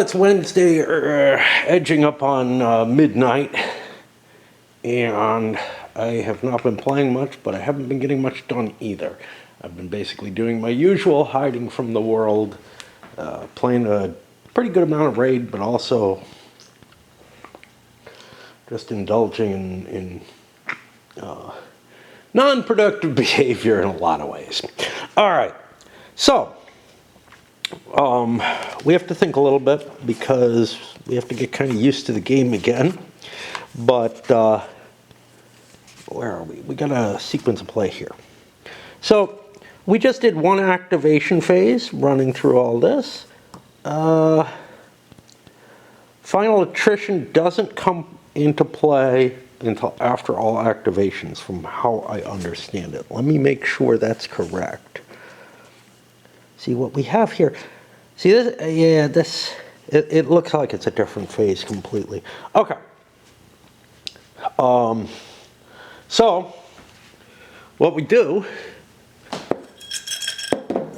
It's Wednesday, edging up on midnight, and I have not been playing much, but I haven't been getting much done either. I've been basically doing my usual hiding from the world, playing a pretty good amount of Raid, but also just indulging in non-productive behavior in a lot of ways. All right, so we have to think a little bit because we have to get kind of used to the game again. But where are we? We got a sequence of play here. So we just did one activation phase running through all this. Final attrition doesn't come into play until after all activations, from how I understand it. Let me make sure that's correct. See what we have here. See this? Yeah, this. It looks like it's a different phase completely. Okay. So what we do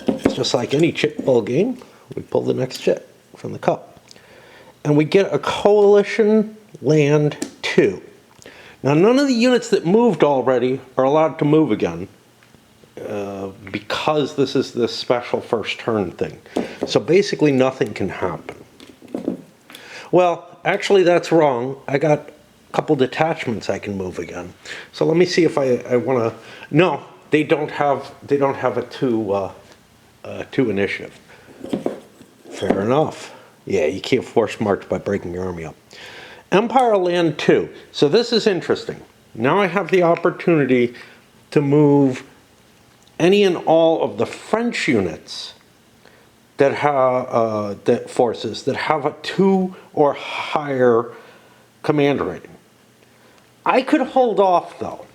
is just like any chip pull game. We pull the next chip from the cup, and we get a coalition land 2. Now, none of the units that moved already are allowed to move again because this is this special first turn thing. So basically nothing can happen. Well, actually that's wrong. I got a couple detachments I can move again. So let me see if I want to... No, they don't have a 2 initiative. Fair enough. Yeah, you can't force march by breaking your army up. Empire Land 2. So this is interesting. Now I have the opportunity to move any and all of the French units that have forces that have a 2 or higher command rating. I could hold off though,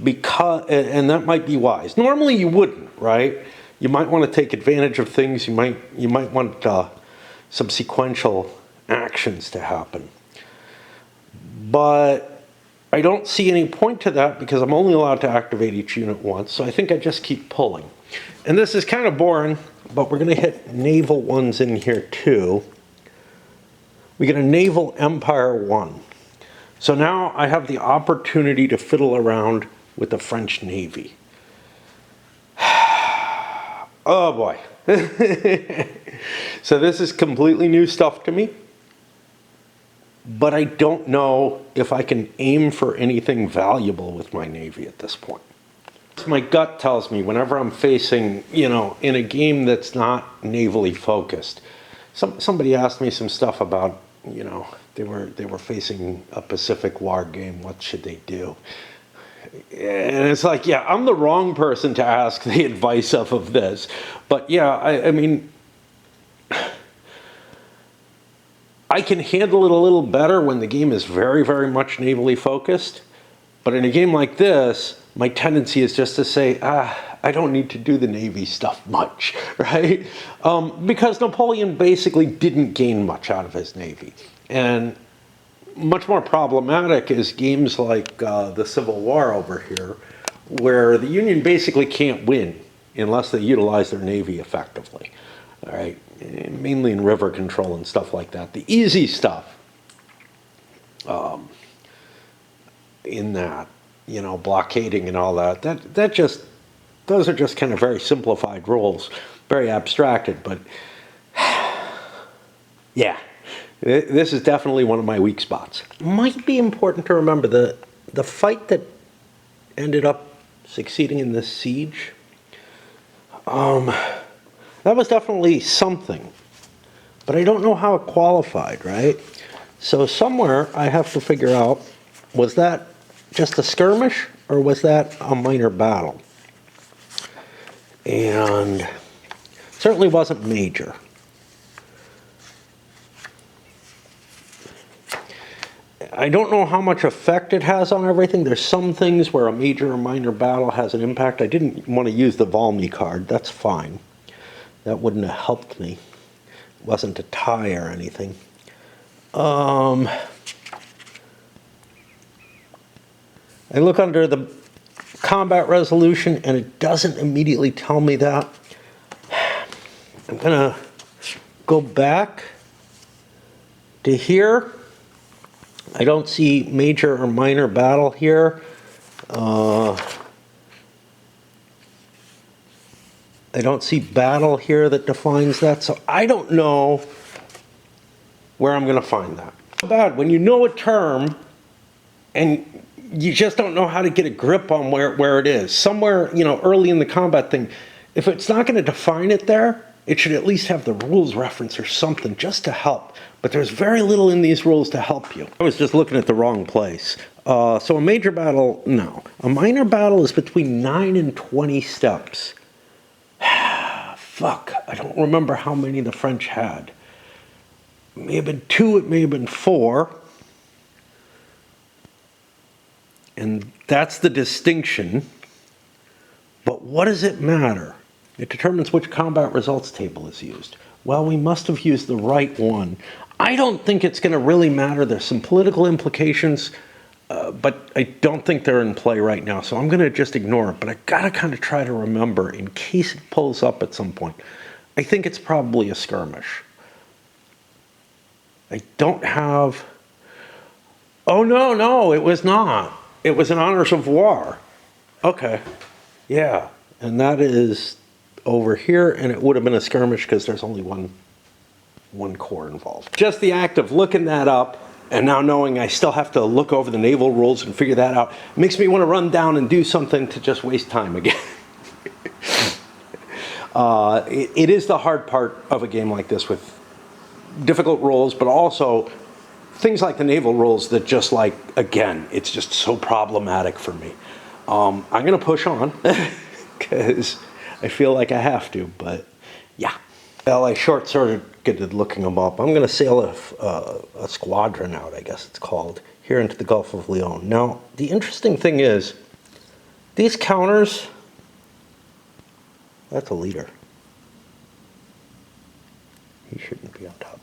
because, and that might be wise. Normally you wouldn't, right? You might want to take advantage of things. You might want some sequential actions to happen. But I don't see any point to that because I'm only allowed to activate each unit once, so I think I just keep pulling. And this is kind of boring, but we're going to hit naval ones in here too. We get a naval Empire 1. So now I have the opportunity to fiddle around with the French Navy. Oh boy. So this is completely new stuff to me. But I don't know if I can aim for anything valuable with my Navy at this point. My gut tells me whenever I'm facing, in a game that's not navally focused. Somebody asked me some stuff about, they were facing a Pacific War game. What should they do? And it's like, yeah, I'm the wrong person to ask the advice of this. But yeah, I mean, I can handle it a little better when the game is very, very much navally focused. But in a game like this, my tendency is just to say, I don't need to do the Navy stuff much, right? Because Napoleon basically didn't gain much out of his Navy. And much more problematic is games like the Civil War over here, where the Union basically can't win unless they utilize their Navy effectively, all right? Mainly in river control and stuff like that. The easy stuff in that, blockading and all that, those are just kind of very simplified rules, very abstracted, but yeah, this is definitely one of my weak spots. Might be important to remember the fight that ended up succeeding in this siege, that was definitely something, but I don't know how it qualified, right? So somewhere I have to figure out, was that just a skirmish or was that a minor battle? And certainly wasn't major. I don't know how much effect it has on everything. There's some things where a major or minor battle has an impact. I didn't want to use the Valmy card. That's fine. That wouldn't have helped me. It wasn't a tie or anything. I look under the combat resolution and it doesn't immediately tell me that. I'm gonna go back to here. I don't see major or minor battle here. I don't see battle here that defines that, so I don't know where I'm going to find that. Bad when you know a term and you just don't know how to get a grip on where it is. Somewhere, early in the combat thing, if it's not going to define it there, it should at least have the rules reference or something just to help. But there's very little in these rules to help you. I was just looking at the wrong place. So a major battle, no. A minor battle is between 9 and 20 steps. Fuck, I don't remember how many the French had. It may have been 2, it may have been 4. And that's the distinction. But what does it matter? It determines which combat results table is used. Well, we must have used the right one. I don't think it's going to really matter. There's some political implications, but I don't think they're in play right now. So I'm going to just ignore it. But I got to kind of try to remember in case it pulls up at some point. I think it's probably a skirmish. I don't have... Oh, no, it was not. It was an honors of war. Okay. Yeah. And that is over here, and it would have been a skirmish because there's only one corps involved. Just the act of looking that up and now knowing I still have to look over the naval rules and figure that out makes me want to run down and do something to just waste time again. It is the hard part of a game like this with difficult rules, but also things like the naval rules that just again, it's just so problematic for me. I'm going to push on because I feel like I have to, but yeah. Well, I short-circuited looking them up. I'm going to sail a squadron out, I guess it's called, here into the Gulf of Lyon. Now, the interesting thing is, these counters, that's a leader. He shouldn't be on top.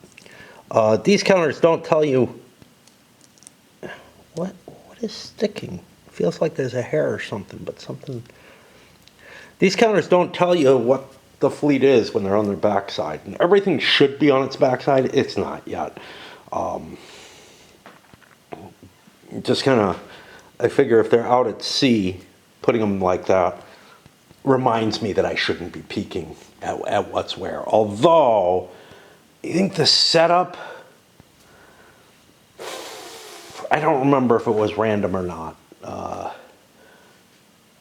These counters don't tell you, what is sticking? Feels like there's a hair or something, but something. These counters don't tell you what the fleet is when they're on their backside. And everything should be on its backside. It's not yet. Just kind of, I figure if they're out at sea, putting them like that reminds me that I shouldn't be peeking at what's where. Although, I think the setup, I don't remember if it was random or not.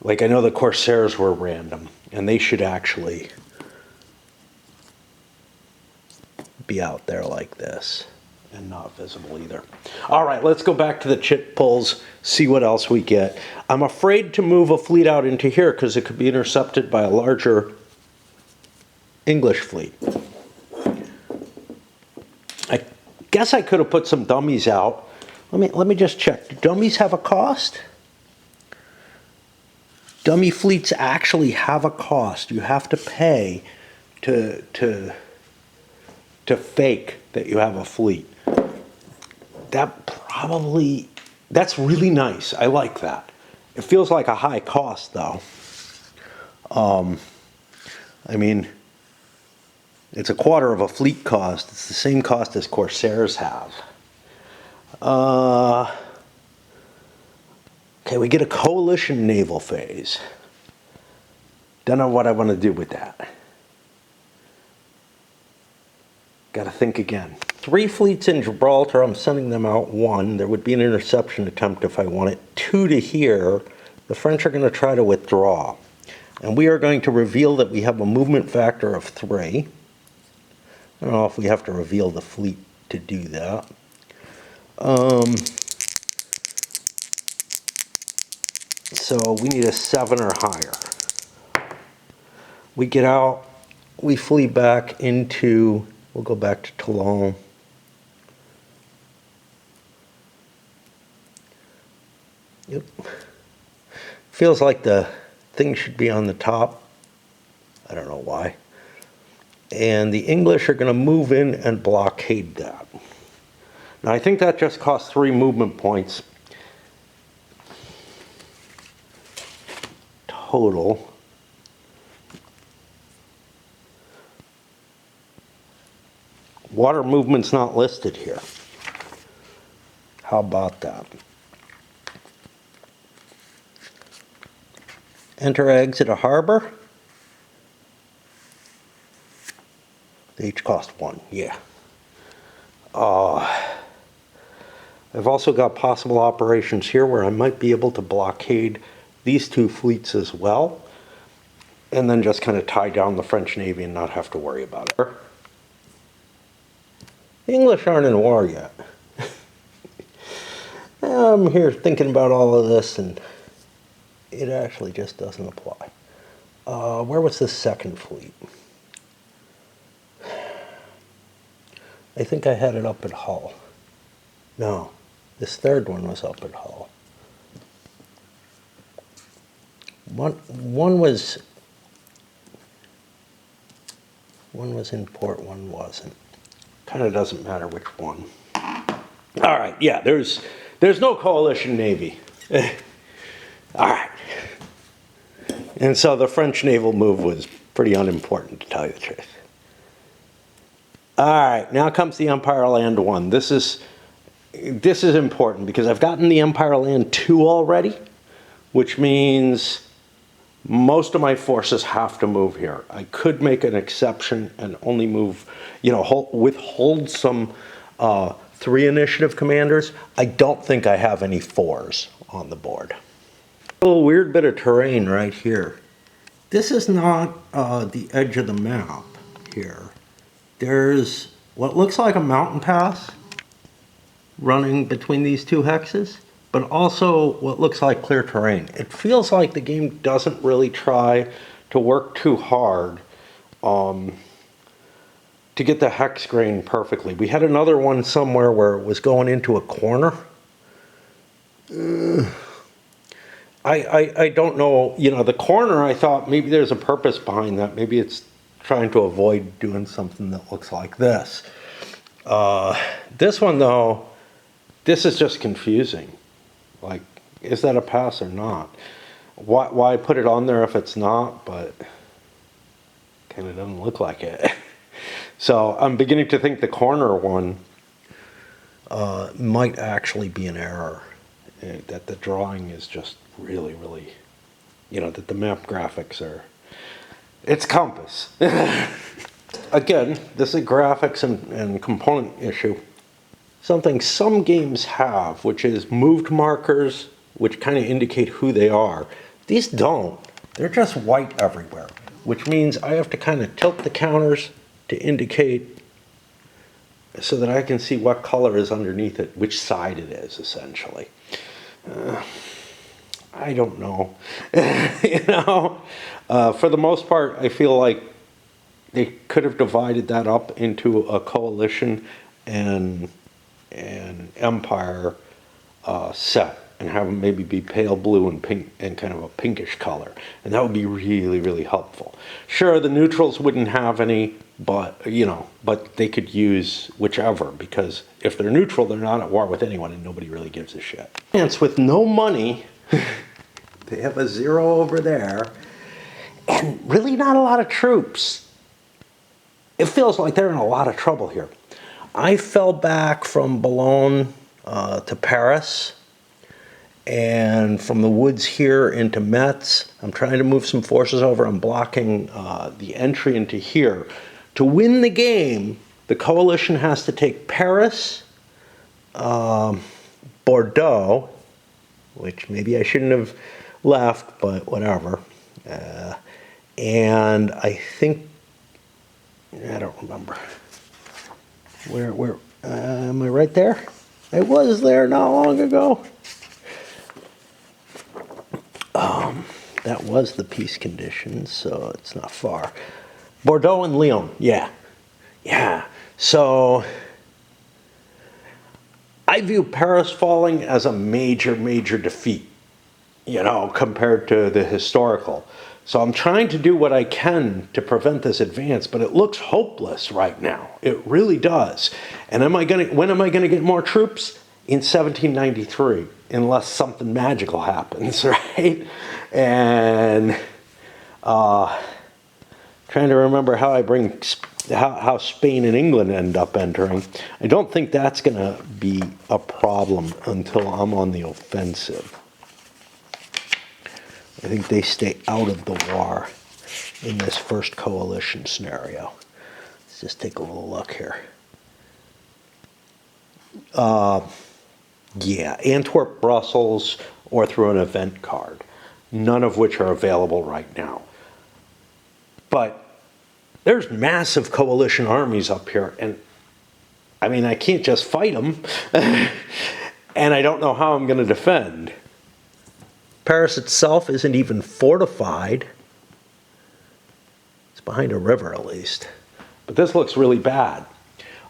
I know the Corsairs were random, and they should actually be out there like this and not visible either. All right, let's go back to the chit pulls, see what else we get. I'm afraid to move a fleet out into here because it could be intercepted by a larger English fleet. I guess I could have put some dummies out. Let me just check. Do dummies have a cost? Dummy fleets actually have a cost. You have to pay to fake that you have a fleet. That's really nice. I like that. It feels like a high cost though. It's a quarter of a fleet cost. It's the same cost as Corsairs have. Okay, we get a coalition naval phase. Don't know what I want to do with that. Got to think again. 3 fleets in Gibraltar, I'm sending them out 1. There would be an interception attempt if I want it. 2 to here. The French are going to try to withdraw. And we are going to reveal that we have a movement factor of 3. I don't know if we have to reveal the fleet to do that. So we need a 7 or higher. We get out, we flee back into, we'll go back to Toulon. Yep. Feels like the thing should be on the top. I don't know why. And the English are going to move in and blockade that. Now I think that just costs 3 movement points total. Water movement's not listed here. How about that? Enter exit a harbor. They each cost 1, yeah. I've also got possible operations here where I might be able to blockade these 2 fleets as well, and then just kind of tie down the French Navy and not have to worry about it. The English aren't in war yet. I'm here thinking about all of this, and it actually just doesn't apply. Where was the second fleet? I think I had it up at Hull. No, this third one was up at Hull. One was in port, one wasn't. Kind of doesn't matter which one. All right, yeah, there's no coalition navy. All right. And so the French naval move was pretty unimportant, to tell you the truth. All right, now comes the Empire Land 1. This is important because I've gotten the Empire Land 2 already, which means most of my forces have to move here. I could make an exception and only move, withhold some 3 initiative commanders. I don't think I have any 4s on the board. A little weird bit of terrain right here. This is not the edge of the map here. There's what looks like a mountain pass running between these 2 hexes, but also what looks like clear terrain. It feels like the game doesn't really try to work too hard to get the hex grain perfectly. We had another one somewhere where it was going into a corner. I don't know, the corner, I thought maybe there's a purpose behind that. Maybe it's trying to avoid doing something that looks like this. This one, though, this is just confusing. Like, is that a pass or not? Why put it on there if it's not? But kind of doesn't look like it. So I'm beginning to think the corner one might actually be an error. That the drawing is just really, really, that the map graphics are... It's compass. Again, this is a graphics and component issue. Something some games have, which is moved markers, which kind of indicate who they are. These don't. They're just white everywhere, which means I have to kind of tilt the counters to indicate so that I can see what color is underneath it, which side it is, essentially. I don't know. For the most part, I feel like they could have divided that up into a coalition and empire set and have them maybe be pale blue and pink and kind of a pinkish color. And that would be really, really helpful. Sure, the neutrals wouldn't have any, but they could use whichever, because if they're neutral, they're not at war with anyone and nobody really gives a shit. France with no money, they have a 0 over there, and really not a lot of troops. It feels like they're in a lot of trouble here. I fell back from Boulogne to Paris, and from the woods here into Metz. I'm trying to move some forces over. I'm blocking the entry into here. To win the game, the coalition has to take Paris, Bordeaux, which maybe I shouldn't have left, but whatever. And I think, I don't remember. Where am I right there? I was there not long ago. That was the peace conditions, so it's not far. Bordeaux and Lyon, yeah. So I view Paris falling as a major, major defeat, compared to the historical. So I'm trying to do what I can to prevent this advance, but it looks hopeless right now. It really does. And when am I gonna get more troops? In 1793, unless something magical happens, right? And trying to remember how I bring how Spain and England end up entering. I don't think that's going to be a problem until I'm on the offensive. I think they stay out of the war in this first coalition scenario. Let's just take a little look here. Yeah, Antwerp, Brussels, or through an event card, none of which are available right now. But there's massive coalition armies up here, and I mean, I can't just fight them, and I don't know how I'm going to defend. Paris itself isn't even fortified. It's behind a river, at least. But this looks really bad.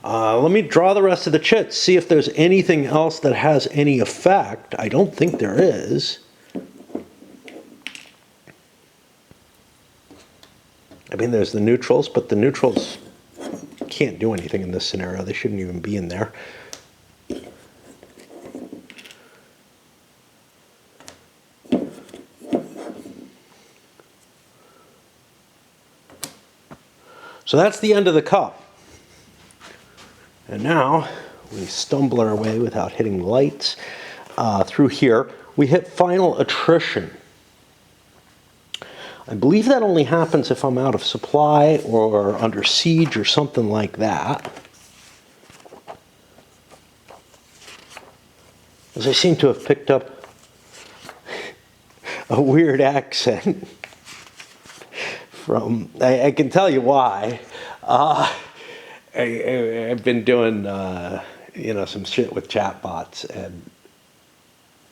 Let me draw the rest of the chits, see if there's anything else that has any effect. I don't think there is. I mean, there's the neutrals, but the neutrals can't do anything in this scenario. They shouldn't even be in there. So that's the end of the cup. And now we stumble our way without hitting lights through here. We hit final attrition. I believe that only happens if I'm out of supply or under siege or something like that. As I seem to have picked up a weird accent from, I can tell you why. I've been doing, some shit with chatbots and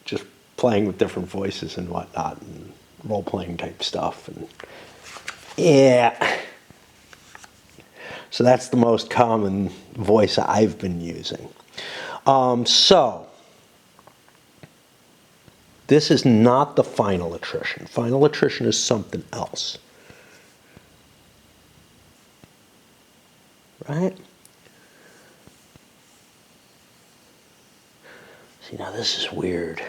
just playing with different voices and whatnot, and role-playing type stuff. And yeah. So that's the most common voice I've been using. So this is not the final attrition. Final attrition is something else. Right? See, now this is weird.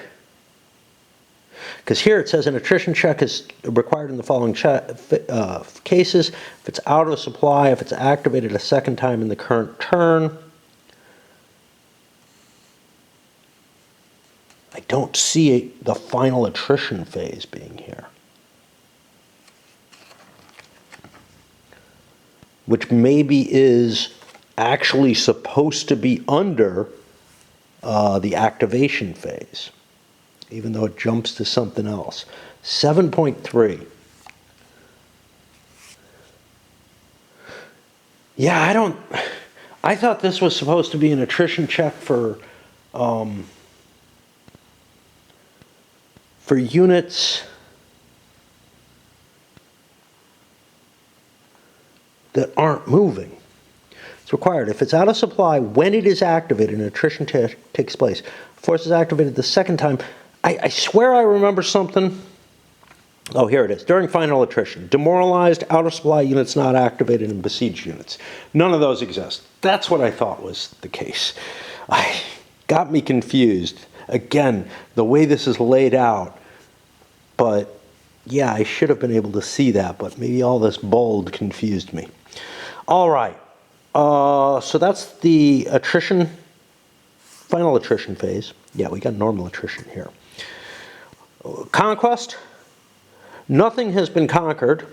Because here it says an attrition check is required in the following cases. If it's out of supply, if it's activated a second time in the current turn. I don't see the final attrition phase being here. Which maybe is actually supposed to be under the activation phase, even though it jumps to something else. 7.3. Yeah, I thought this was supposed to be an attrition check for units that aren't moving. It's required. If it's out of supply when it is activated, an attrition takes place. Force is activated the second time. I swear I remember something. Oh, here it is. During final attrition, demoralized, out of supply units not activated, and besieged units. None of those exist. That's what I thought was the case. Got me confused. Again, the way this is laid out. But yeah, I should have been able to see that, but maybe all this bold confused me. All right. So that's the attrition, final attrition phase. Yeah, we got normal attrition here. Conquest. Nothing has been conquered.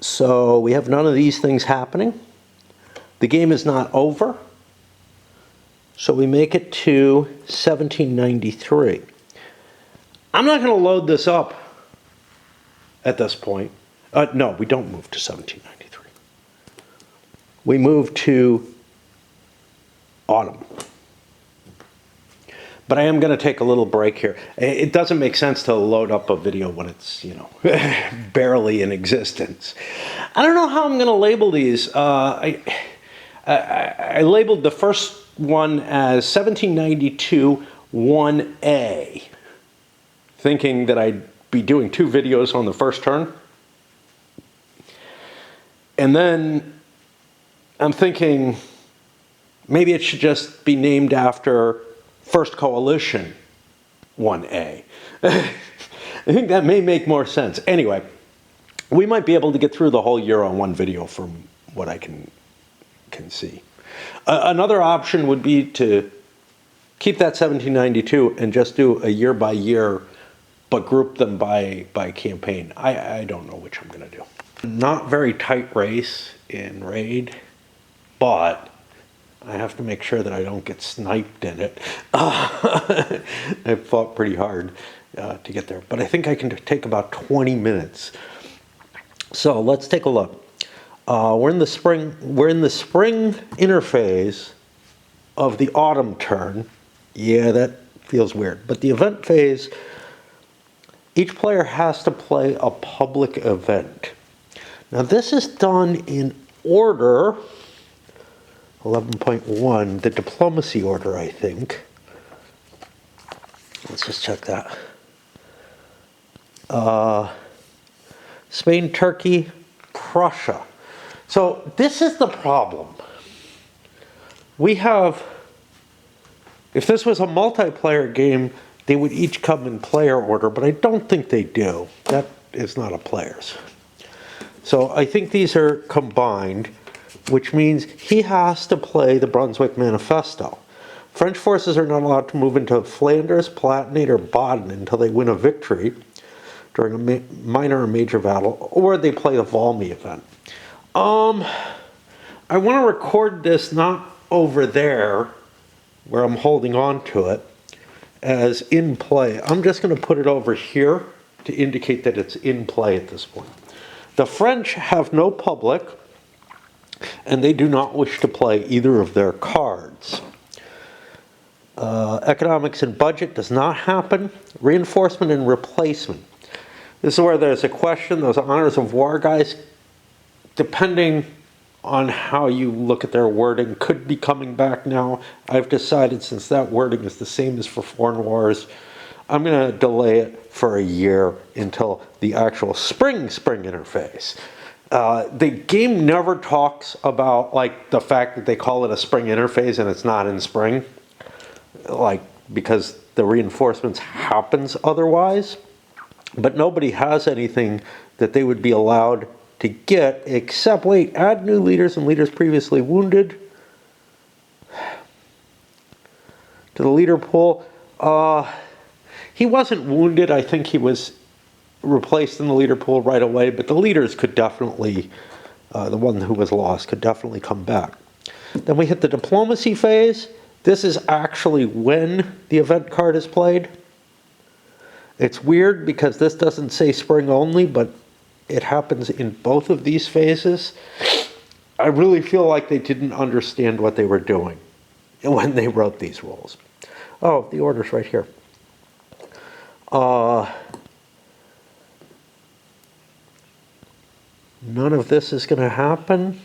So we have none of these things happening. The game is not over. So we make it to 1793. I'm not going to load this up at this point. No, we don't move to 1793. We move to autumn. But I am going to take a little break here. It doesn't make sense to load up a video when it's, barely in existence. I don't know how I'm going to label these. I labeled the first one as 1792 1A, thinking that I'd be doing 2 videos on the first turn. And then I'm thinking maybe it should just be named after First Coalition 1A. I think that may make more sense. Anyway, We might be able to get through the whole year on one video from what I can see. Another option would be to keep that 1792 and just do a year by year, but group them by campaign. I don't know which I'm going to do. Not very tight race in Raid, but I have to make sure that I don't get sniped in it. I fought pretty hard to get there, but I think I can take about 20 minutes. So let's take a look. We're in the spring interphase of the autumn turn. Yeah, that feels weird. But the event phase, each player has to play a public event. Now this is done in order, 11.1, the diplomacy order, I think. Let's just check that. Spain, Turkey, Prussia. So this is the problem. We have, if this was a multiplayer game, they would each come in player order, but I don't think they do. That is not a player's. So I think these are combined, which means he has to play the Brunswick Manifesto. French forces are not allowed to move into Flanders, Palatinate, or Baden until they win a victory during a minor or major battle, or they play the Valmy event. I want to record this not over there, where I'm holding on to it, as in play. I'm just going to put it over here to indicate that it's in play at this point. The French have no public, and they do not wish to play either of their cards. Economics and budget does not happen. Reinforcement and replacement. This is where there's a question. Those honors of war guys, depending on how you look at their wording, could be coming back now. I've decided, since that wording is the same as for foreign wars, I'm going to delay it for a year until the actual spring interface. The game never talks about like the fact that they call it a spring interface and it's not in spring, like because the reinforcements happens otherwise. But nobody has anything that they would be allowed to get except, wait, add new leaders and leaders previously wounded to the leader pool. He wasn't wounded. I think he was replaced in the leader pool right away, but the leaders could definitely, the one who was lost could definitely come back. Then we hit the diplomacy phase. This is actually when the event card is played. It's weird because this doesn't say spring only, but it happens in both of these phases. I really feel like they didn't understand what they were doing when they wrote these rules. Oh, the order's right here. None of this is going to happen.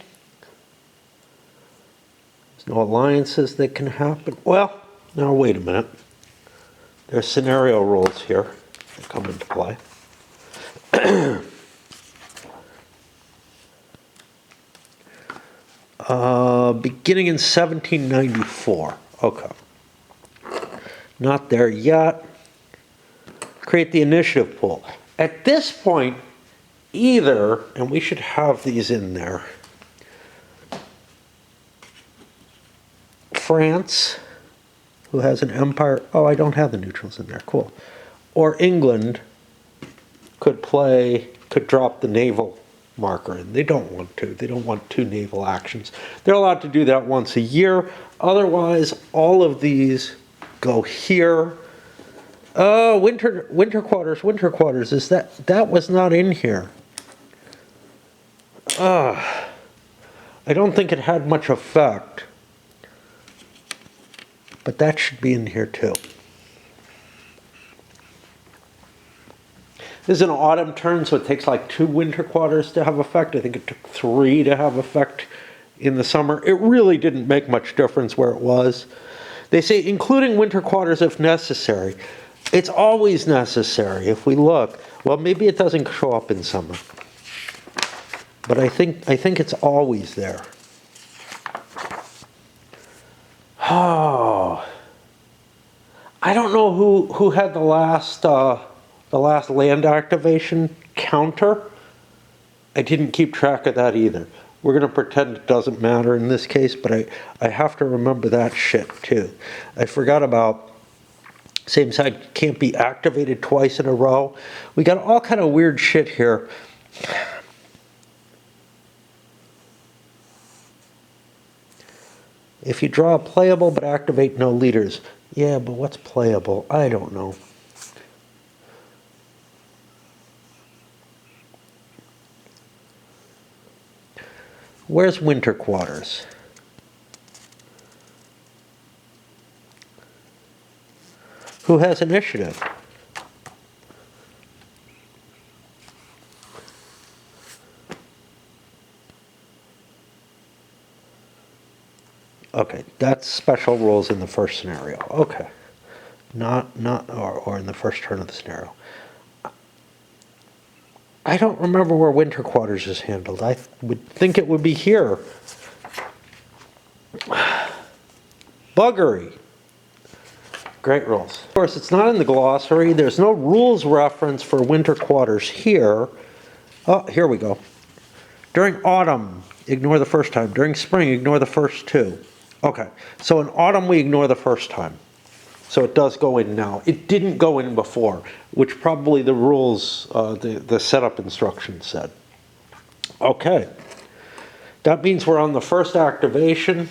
There's no alliances that can happen. Well, now wait a minute. There's scenario rules here that come into play. Beginning in 1794. Okay. Not there yet. Create the initiative pool. At this point, either, and we should have these in there, France, who has an empire, oh, I don't have the neutrals in there, cool. Or England could drop the naval marker, and they don't want to. They don't want 2 naval actions. They're allowed to do that once a year. Otherwise, all of these go here. Oh, winter quarters. Is that was not in here. I don't think it had much effect. But that should be in here too. This is an autumn turn, so it takes like 2 winter quarters to have effect. I think it took 3 to have effect in the summer. It really didn't make much difference where it was. They say including winter quarters if necessary. It's always necessary if we look. Well, maybe it doesn't show up in summer. But I think it's always there. Oh, I don't know who had the last land activation counter. I didn't keep track of that either. We're going to pretend it doesn't matter in this case, but I have to remember that shit too. I forgot about same side can't be activated twice in a row. We got all kind of weird shit here. If you draw playable but activate no leaders. Yeah, but what's playable? I don't know. Where's Winter Quarters? Who has initiative? Okay, that's special rules in the first scenario. Okay. Or in the first turn of the scenario. I don't remember where Winter Quarters is handled. I would think it would be here. Buggery. Great rules. Of course, it's not in the glossary. There's no rules reference for Winter Quarters here. Oh, here we go. During autumn, ignore the first time. During spring, ignore the first two. Okay, so in autumn, we ignore the first time. So it does go in now. It didn't go in before, which probably the rules, the setup instructions said. Okay, that means we're on the first activation,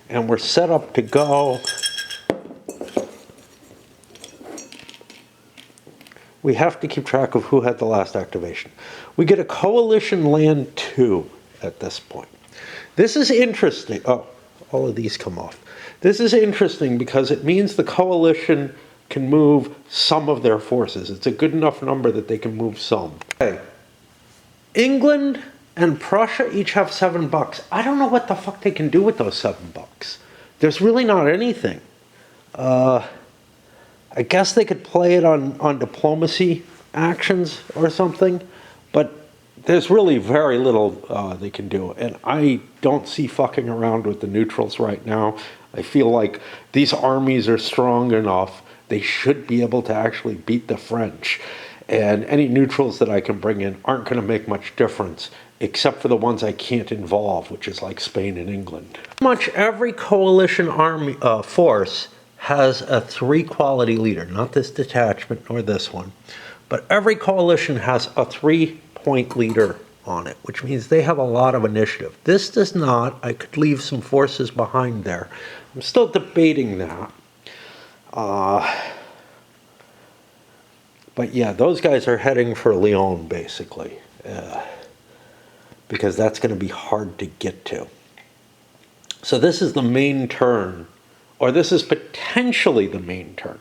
and we're set up to go. We have to keep track of who had the last activation. We get a Coalition Land 2 at this point. This is interesting. Oh, all of these come off. This is interesting because it means the coalition can move some of their forces. It's a good enough number that they can move some. Okay. England and Prussia each have $7. I don't know what the fuck they can do with those $7. There's really not anything. I guess they could play it on diplomacy actions or something, but there's really very little they can do. And I don't see fucking around with the neutrals right now. I feel like these armies are strong enough. They should be able to actually beat the French. And any neutrals that I can bring in aren't going to make much difference, except for the ones I can't involve, which is like Spain and England. Pretty much every coalition army force has a 3-quality leader. Not this detachment nor this one. But every coalition has a 3-point leader on it, which means they have a lot of initiative. This does not. I could leave some forces behind there. I'm still debating that. But yeah, those guys are heading for Lyon, basically. Because that's going to be hard to get to. So this is the main turn, or this is potentially the main turn.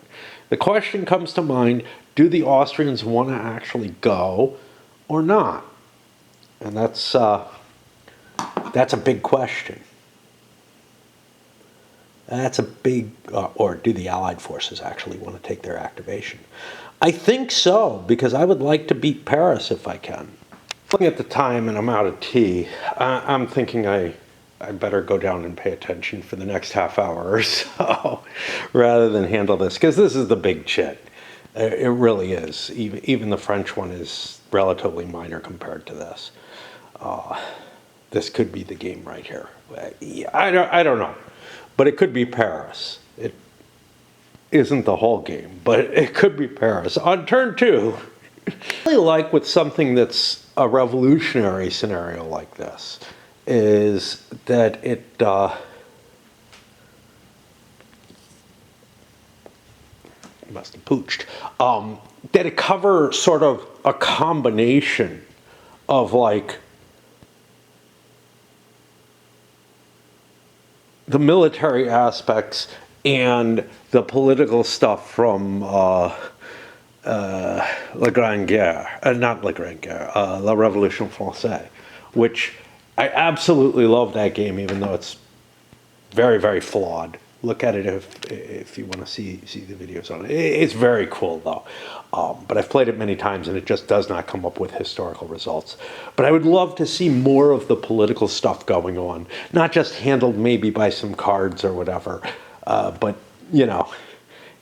The question comes to mind, do the Austrians want to actually go or not? And that's a big question. That's a big, or do the Allied forces actually want to take their activation? I think so, because I would like to beat Paris if I can. Looking at the time and I'm out of tea, I'm thinking I better go down and pay attention for the next half hour or so, rather than handle this, because this is the big shit. It really is. Even the French one is relatively minor compared to this. This could be the game right here. I don't know. But it could be Paris. It isn't the whole game, but it could be Paris. On turn 2, I really like with something that's a revolutionary scenario like this, is that it must have pooched. That it covers sort of a combination of like the military aspects and the political stuff from La Grande Guerre, not La Grande Guerre, La Révolution Française, which I absolutely love that game, even though it's very, very flawed. Look at it if you want to see the videos on it. It's very cool, though. But I've played it many times, and it just does not come up with historical results. But I would love to see more of the political stuff going on, not just handled maybe by some cards or whatever, but, you know,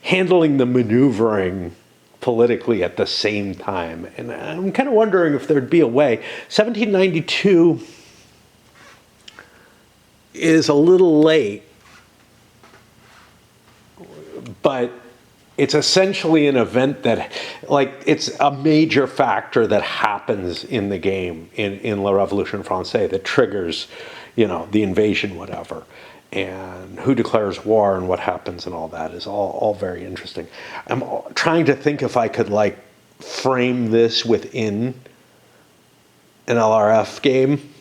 handling the maneuvering politically at the same time. And I'm kind of wondering if there'd be a way. 1792 is a little late, but it's essentially an event that, like, it's a major factor that happens in the game, in La Révolution Française, that triggers, you know, the invasion, whatever. And who declares war and what happens and all that is all very interesting. I'm trying to think if I could, like, frame this within an LRF game.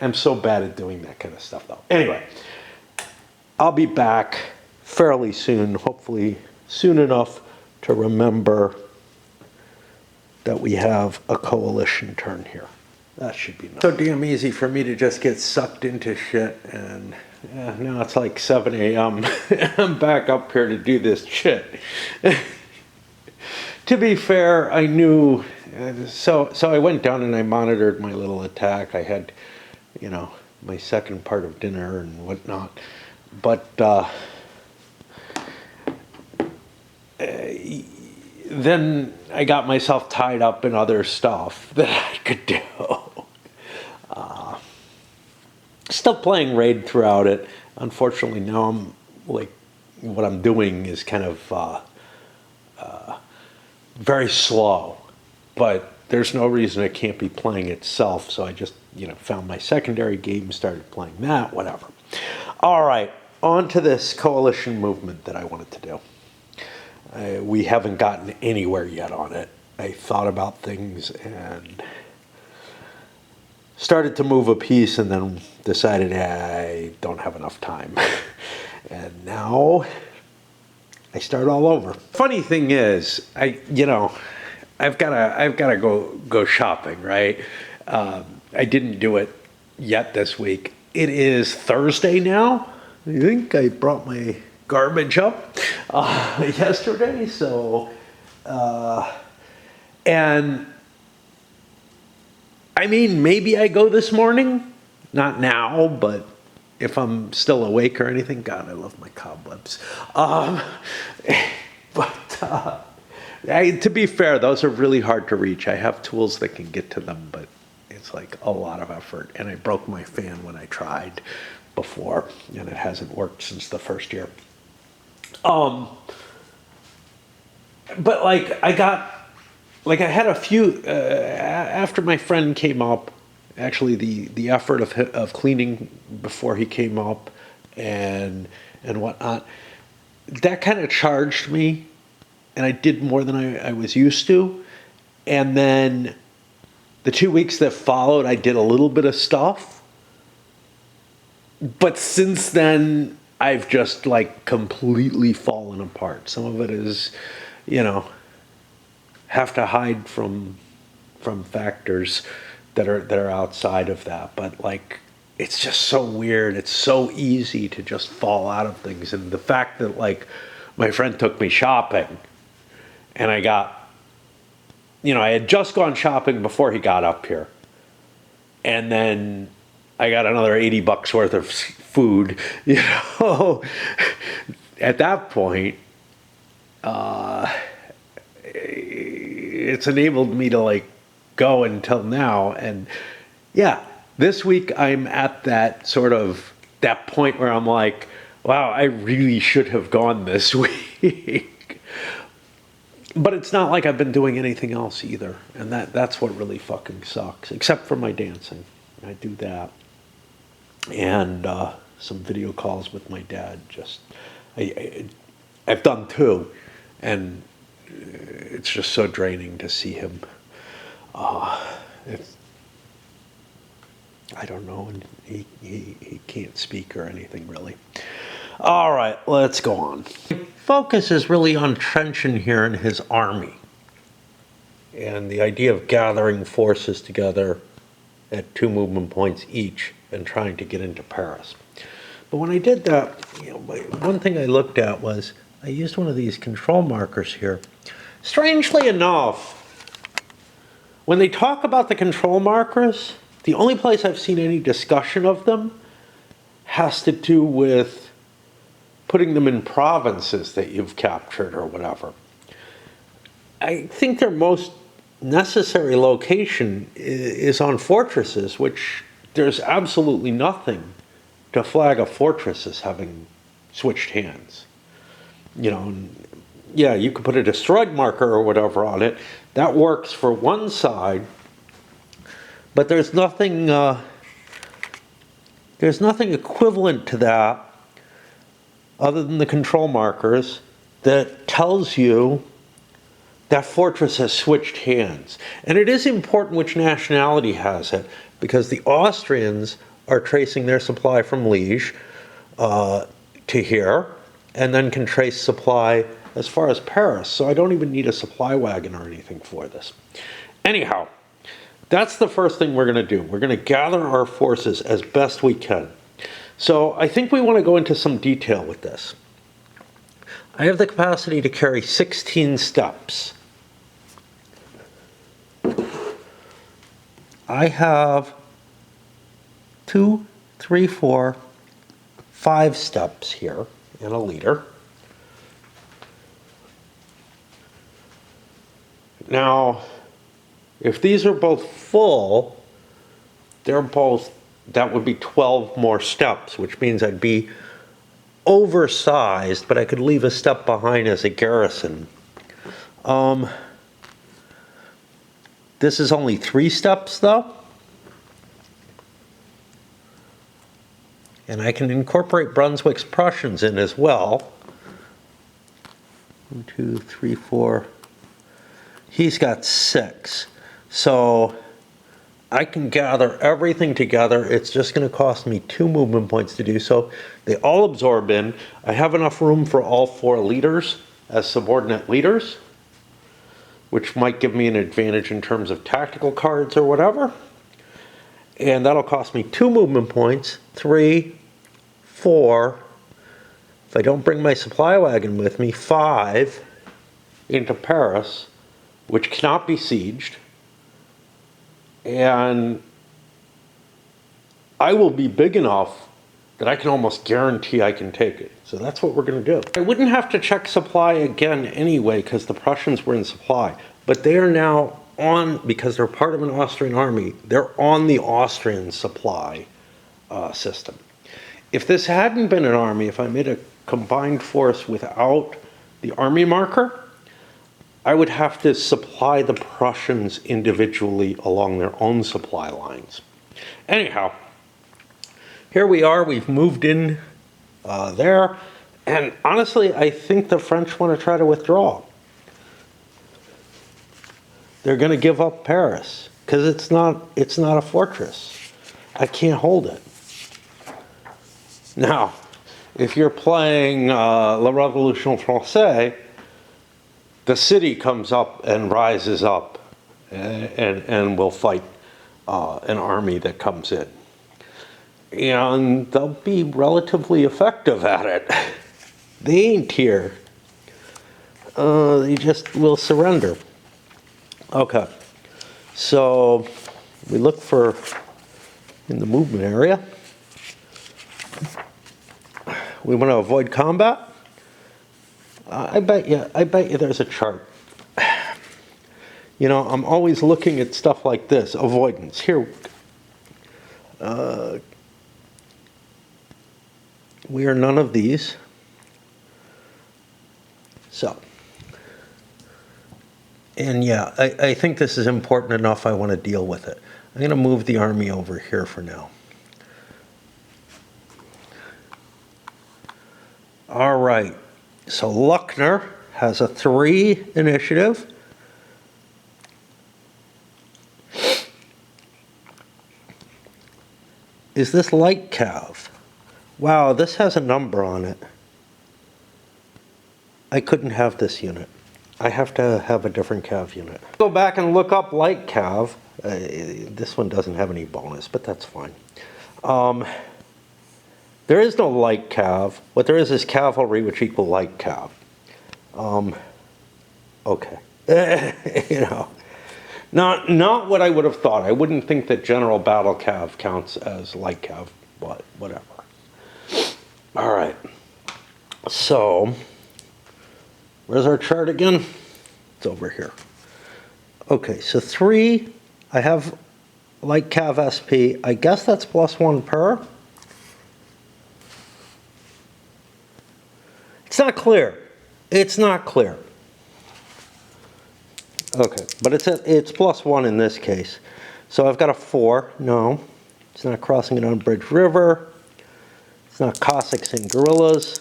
I'm so bad at doing that kind of stuff, though. Anyway, I'll be back fairly soon, hopefully soon enough to remember that we have a coalition turn here. That should be nice. So damn easy for me to just get sucked into shit, and yeah, now it's like 7 a.m. I'm back up here to do this shit. To be fair, I knew, so I went down and I monitored my little attack. I had, you know, my second part of dinner and whatnot, but then I got myself tied up in other stuff that I could do. Still playing Raid throughout it. Unfortunately, now I'm like, what I'm doing is kind of very slow, but there's no reason it can't be playing itself. So I just, you know, found my secondary game, started playing that, whatever. All right, on to this coalition movement that I wanted to do. We haven't gotten anywhere yet on it. I thought about things and started to move a piece and then decided I don't have enough time. And now I start all over. Funny thing is, I've gotta go shopping, right? I didn't do it yet this week. It is Thursday now. I think I brought my garbage up yesterday, so and I mean, maybe I go this morning, not now, but if I'm still awake or anything. God, I love my cobwebs. To be fair, those are really hard to reach. I have tools that can get to them, but it's like a lot of effort. And I broke my fan when I tried before, and it hasn't worked since the first year. But like I had a few after my friend came up. Actually, the effort of cleaning before he came up and whatnot, that kind of charged me, and I did more than I was used to. And then the 2 weeks that followed, I did a little bit of stuff, but since then I've just like completely fallen apart. Some of it is, you know, have to hide from factors that are outside of that, but like it's just so weird. It's so easy to just fall out of things. And the fact that like my friend took me shopping and I got, you know, I had just gone shopping before he got up here, and then I got another $80 worth of food, you know. At that point, it's enabled me to like go until now. And yeah, this week I'm at that sort of that point where I'm like, wow, I really should have gone this week. But it's not like I've been doing anything else either, and that's what really fucking sucks, except for my dancing. I do that, and some video calls with my dad. Just I've done 2, and it's just so draining to see him. I don't know, and he can't speak or anything really. All right, let's go on. Focus is really on Trenchant here and his army, and the idea of gathering forces together at 2 movement points each and trying to get into Paris. But when I did that, you know, one thing I looked at was I used one of these control markers here. Strangely enough, when they talk about the control markers, the only place I've seen any discussion of them has to do with putting them in provinces that you've captured or whatever. I think their most necessary location is on fortresses, which there's absolutely nothing to flag a fortress as having switched hands. You know, yeah, you could put a destroyed marker or whatever on it. That works for one side, but there's nothing equivalent to that other than the control markers that tells you that fortress has switched hands. And it is important which nationality has it, because the Austrians are tracing their supply from Liege to here, and then can trace supply as far as Paris. So I don't even need a supply wagon or anything for this. Anyhow, that's the first thing we're going to do. We're going to gather our forces as best we can. So I think we want to go into some detail with this. I have the capacity to carry 16 steps. I have 2, 3, 4, 5 steps here in a leader. Now, if these are both full, that would be 12 more steps, which means I'd be oversized, but I could leave a step behind as a garrison. This is only 3 steps, though. And I can incorporate Brunswick's Prussians in as well. 1, 2, 3, 4. He's got 6. So I can gather everything together. It's just going to cost me 2 movement points to do so. They all absorb in. I have enough room for all 4 leaders as subordinate leaders, which might give me an advantage in terms of tactical cards or whatever. And that'll cost me 2 movement points, 3, 4. If I don't bring my supply wagon with me, 5 into Paris, which cannot be sieged. And I will be big enough that I can almost guarantee I can take it. So that's what we're going to do. I wouldn't have to check supply again anyway, because the Prussians were in supply. But they are now on, because they're part of an Austrian army, they're on the Austrian supply system. If this hadn't been an army, if I made a combined force without the army marker, I would have to supply the Prussians individually along their own supply lines. Anyhow, here we are. We've moved in there. And honestly, I think the French want to try to withdraw. They're going to give up Paris because it's not a fortress. I can't hold it. Now, if you're playing La Révolution Française, the city comes up and rises up and will fight an army that comes in. And they'll be relatively effective at it. They ain't here. They just will surrender. Okay. So we look for in the movement area. We want to avoid combat. I bet you there's a chart. You know, I'm always looking at stuff like this. Avoidance. Here. We are none of these. So. And yeah, I think this is important enough I want to deal with it. I'm going to move the army over here for now. All right. So Luckner has a 3 initiative. Is this light cav? Wow, this has a number on it. I couldn't have this unit. I have to have a different cav unit. Go back and look up light cav. This one doesn't have any bonus, but that's fine. There is no light cav. What there is cavalry, which equal light cav. Okay. You know, not what I would have thought. I wouldn't think that general battle cav counts as light cav, but whatever. All right. So, where's our chart again? It's over here. Okay, so 3, I have like Cav SP. I guess that's +1 per. It's not clear. It's not clear. Okay, but it's +1 in this case. So I've got a 4. No, it's not crossing an unbridged river. It's not Cossacks and guerrillas.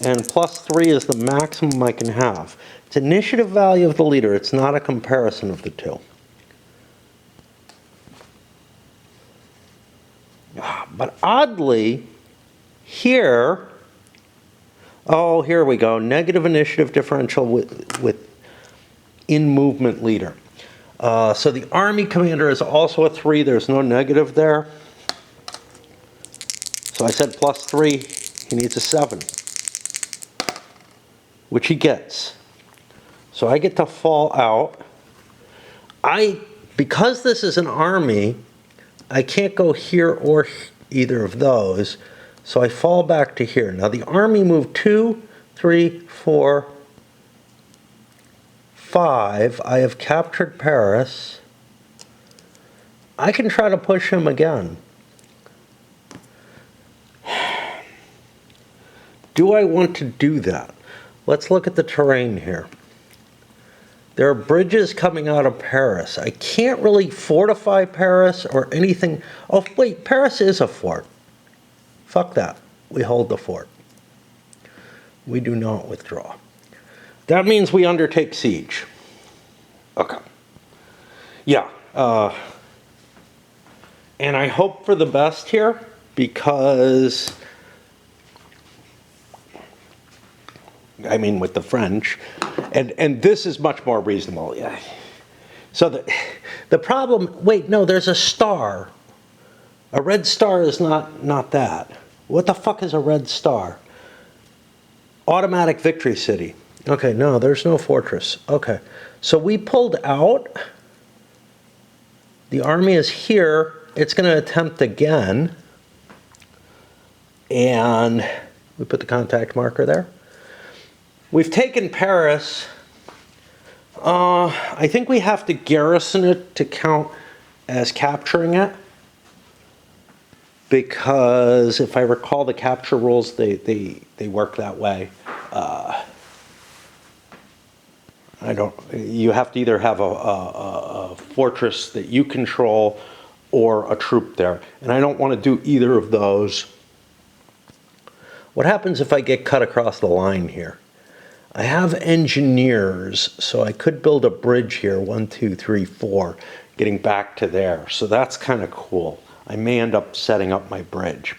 And +3 is the maximum I can have. It's initiative value of the leader. It's not a comparison of the two. But oddly, here, oh, here we go. Negative initiative differential with in-movement leader. So the army commander is also a 3. There's no negative there. So I said +3. He needs a 7, which he gets. So I get to fall out. Because this is an army, I can't go here or either of those. So I fall back to here. Now the army moved 2, 3, 4, 5. I have captured Paris. I can try to push him again. Do I want to do that? Let's look at the terrain here. There are bridges coming out of Paris. I can't really fortify Paris or anything. Oh, wait, Paris is a fort. Fuck that. We hold the fort. We do not withdraw. That means we undertake siege. Okay. Yeah. And I hope for the best here because, I mean, with the French, and this is much more reasonable. Yeah. So the problem, wait, no, there's a star. A red star is not that. What the fuck is a red star? Automatic victory city. Okay, no, there's no fortress. Okay, so we pulled out. The army is here. It's going to attempt again. And we put the contact marker there. We've taken Paris. I think we have to garrison it to count as capturing it. Because if I recall the capture rules, they work that way. You have to either have a fortress that you control or a troop there. And I don't want to do either of those. What happens if I get cut across the line here? I have engineers, so I could build a bridge here, 1, 2, 3, 4, getting back to there. So that's kind of cool. I may end up setting up my bridge.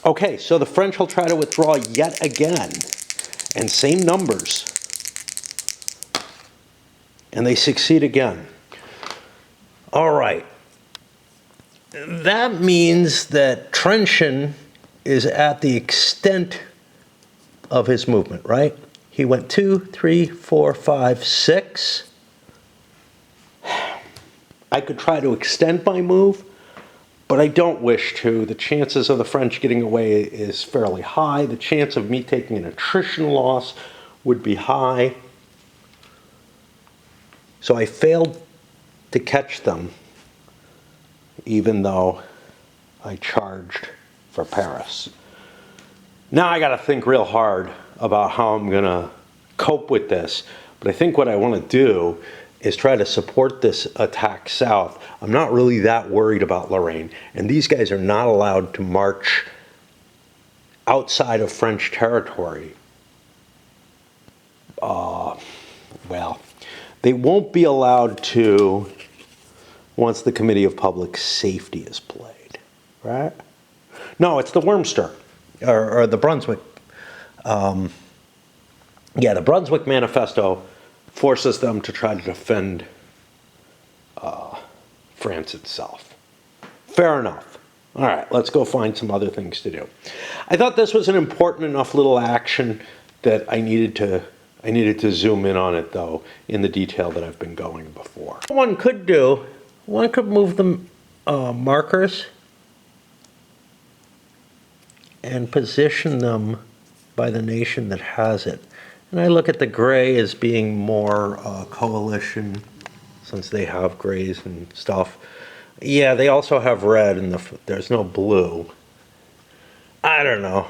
Okay, so the French will try to withdraw yet again. And same numbers. And they succeed again. All right. That means that Trenchon is at the extent of his movement, right? He went 2, 3, 4, 5, 6. I could try to extend my move, but I don't wish to. The chances of the French getting away is fairly high. The chance of me taking an attrition loss would be high. So I failed to catch them, even though I charged for Paris. Now I got to think real hard about how I'm going to cope with this. But I think what I want to do is try to support this attack south. I'm not really that worried about Lorraine. And these guys are not allowed to march outside of French territory. Well, they won't be allowed to once the Committee of Public Safety is played, right? No, it's the Wormster, or the Brunswick. Yeah, the Brunswick Manifesto forces them to try to defend France itself. Fair enough. All right, let's go find some other things to do. I thought this was an important enough little action that I needed to zoom in on it, though, in the detail that I've been going before. One could move the markers and position them by the nation that has it. And I look at the gray as being more coalition, since they have grays and stuff. Yeah, they also have red, and there's no blue. I don't know.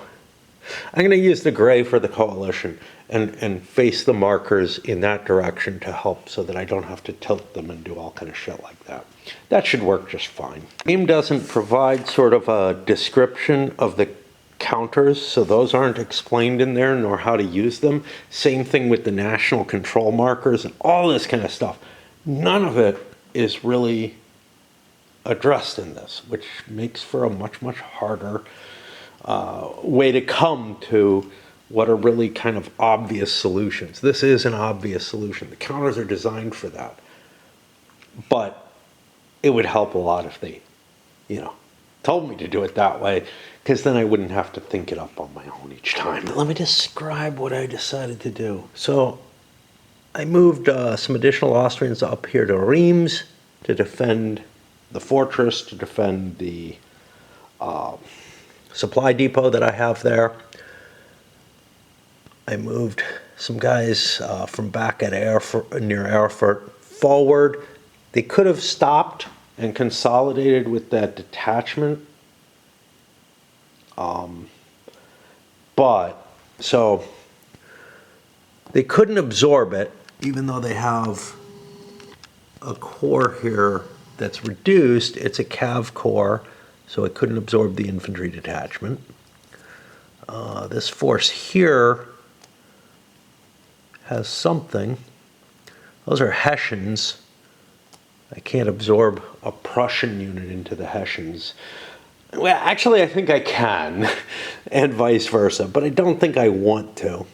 I'm going to use the gray for the coalition and face the markers in that direction to help so that I don't have to tilt them and do all kind of shit like that. That should work just fine. The game doesn't provide sort of a description of the counters, so those aren't explained in there, nor how to use them. Same thing with the national control markers and all this kind of stuff. None of it is really addressed in this, which makes for a much, much harder way to come to what are really kind of obvious solutions. This is an obvious solution. The counters are designed for that. But it would help a lot if they, told me to do it that way, because then I wouldn't have to think it up on my own each time. Let me describe what I decided to do. So I moved some additional Austrians up here to Reims to defend the fortress, to defend the supply depot that I have there. I moved some guys from back at near Erfurt forward. They could have stopped and consolidated with that detachment. So they couldn't absorb it, even though they have a corps here that's reduced. It's a cav corps, so it couldn't absorb the infantry detachment. This force here has something. Those are Hessians. I can't absorb a Prussian unit into the Hessians. Well, actually, I think I can, and vice versa, but I don't think I want to.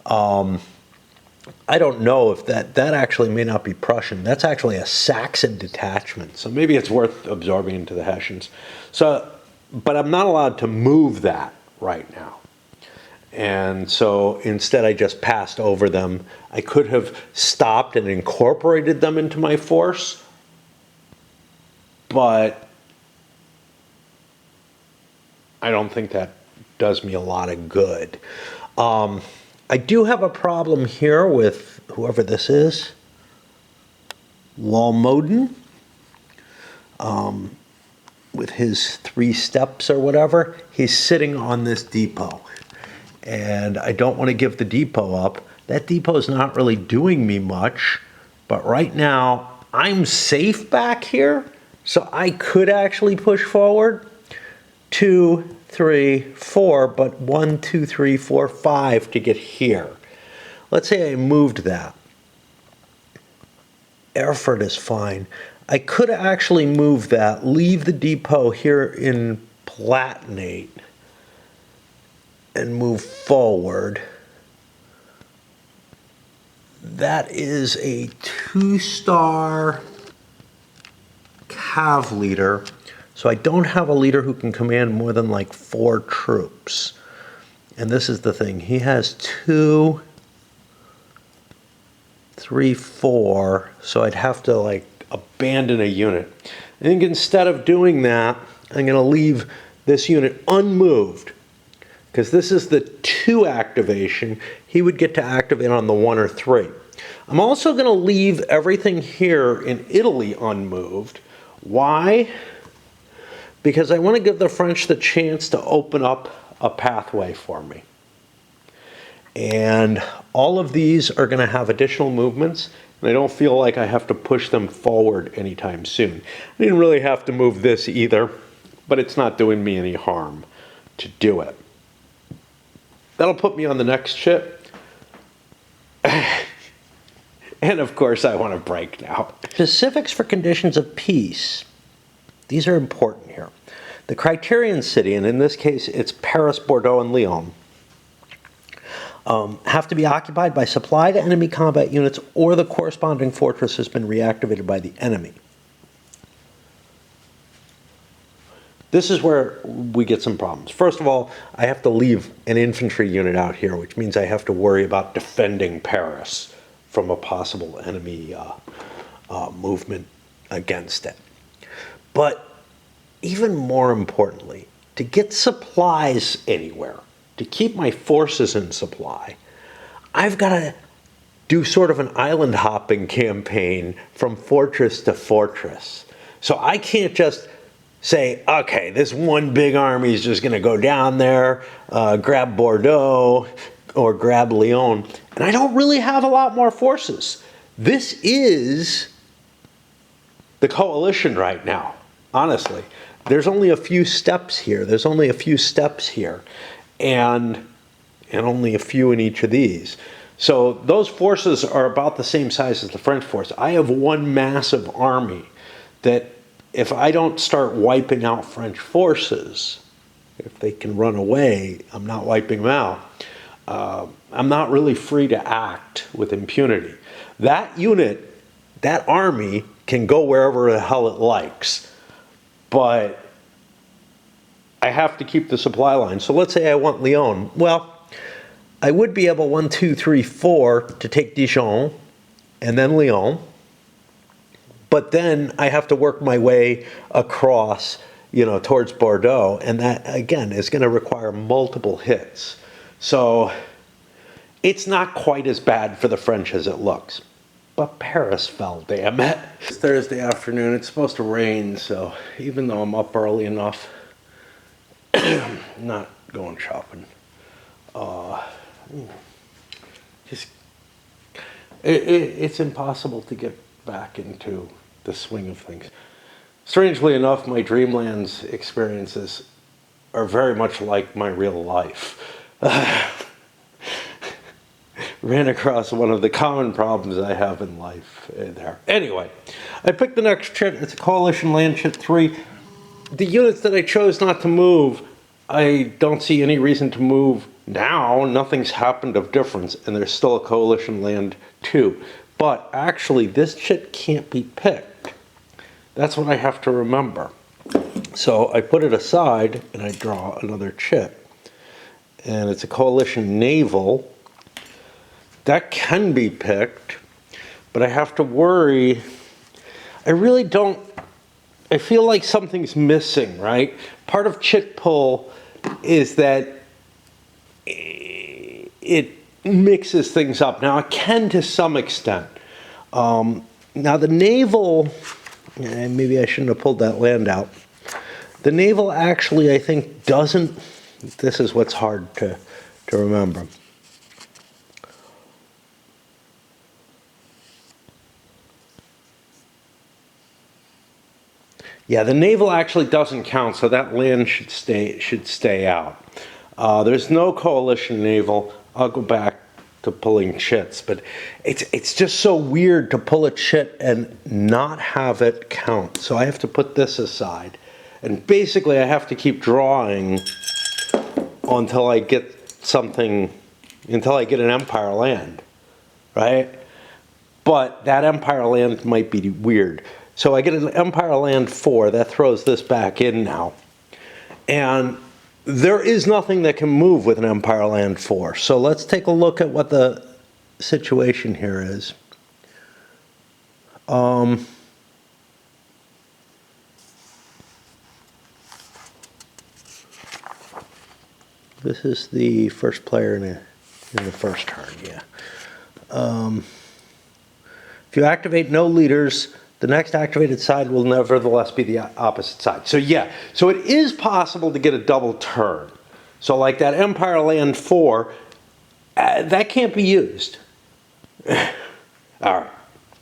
I don't know if that actually may not be Prussian. That's actually a Saxon detachment, so maybe it's worth absorbing into the Hessians. But I'm not allowed to move that right now. And so instead I just passed over them. I could have stopped and incorporated them into my force, but I don't think that does me a lot of good. I do have a problem here with whoever this is, Walmoden, with his 3 steps or whatever. He's sitting on this depot, and I don't want to give the depot up. That depot is not really doing me much, but right now I'm safe back here, so I could actually push forward. 2, 3, 4, but 1, 2, 3, 4, 5 to get here. Let's say I moved that. Erfurt is fine. I could actually move that, leave the depot here in Palatinate, and move forward. That is a 2-star cav leader. So I don't have a leader who can command more than like 4 troops. And this is the thing. He has 2, 3, 4. So I'd have to like abandon a unit. I think instead of doing that, I'm going to leave this unit unmoved, because this is the 2 activation. He would get to activate on the 1 or 3. I'm also going to leave everything here in Italy unmoved. Why? Because I want to give the French the chance to open up a pathway for me. And all of these are going to have additional movements, and I don't feel like I have to push them forward anytime soon. I didn't really have to move this either, but it's not doing me any harm to do it. That'll put me on the next ship. And of course I want to break now. Specifics for conditions of peace. These are important here. The criterion city, and in this case it's Paris, Bordeaux, and Lyon, have to be occupied by supplied enemy combat units, or the corresponding fortress has been reactivated by the enemy. This is where we get some problems. First of all, I have to leave an infantry unit out here, which means I have to worry about defending Paris from a possible enemy movement against it. But even more importantly, to get supplies anywhere, to keep my forces in supply, I've got to do sort of an island hopping campaign from fortress to fortress. So I can't just say, okay, this one big army is just going to go down there, grab Bordeaux or grab Lyon. And I don't really have a lot more forces. This is the coalition right now, honestly. There's only a few steps here. There's only a few steps here. And only a few in each of these. So those forces are about the same size as the French force. I have one massive army that if I don't start wiping out French forces, if they can run away, I'm not wiping them out. I'm not really free to act with impunity. That unit, that army, can go wherever the hell it likes. But I have to keep the supply line. So let's say I want Lyon. Well, I would be able 1, 2, 3, 4 to take Dijon and then Lyon. But then I have to work my way across, towards Bordeaux. And that, again, is going to require multiple hits. So it's not quite as bad for the French as it looks. But Paris fell, damn it. It's Thursday afternoon. It's supposed to rain. So even though I'm up early enough, I'm not going shopping. It's impossible to get back into the swing of things. Strangely enough, my Dreamlands experiences are very much like my real life. Ran across one of the common problems I have in life there. Anyway, I picked the next chit. It's a Coalition Land Chit 3. The units that I chose not to move, I don't see any reason to move now. Nothing's happened of difference, and there's still a Coalition Land 2. But actually, this chit can't be picked. That's what I have to remember. So I put it aside, and I draw another chit. And it's a Coalition Naval. That can be picked, but I have to worry. I really don't. I feel like something's missing, right? Part of chit pull is that it mixes things up. Now, it can to some extent. Now, the naval, maybe I shouldn't have pulled that land out. The naval actually, I think, doesn't. This is what's hard to remember. Yeah, the naval actually doesn't count, so that land should stay out. There's no coalition naval. I'll go back to pulling chits, but it's just so weird to pull a chit and not have it count. So I have to put this aside, and basically I have to keep drawing until I get something, until I get an empire land, right? But that empire land might be weird. So I get an Empire Land 4, that throws this back in now. And there is nothing that can move with an Empire Land 4. So let's take a look at what the situation here is. This is the first player in the first turn, yeah. If you activate no leaders, the next activated side will nevertheless be the opposite side. So yeah, so it is possible to get a double turn. So like that Empire Land 4, that can't be used. All right.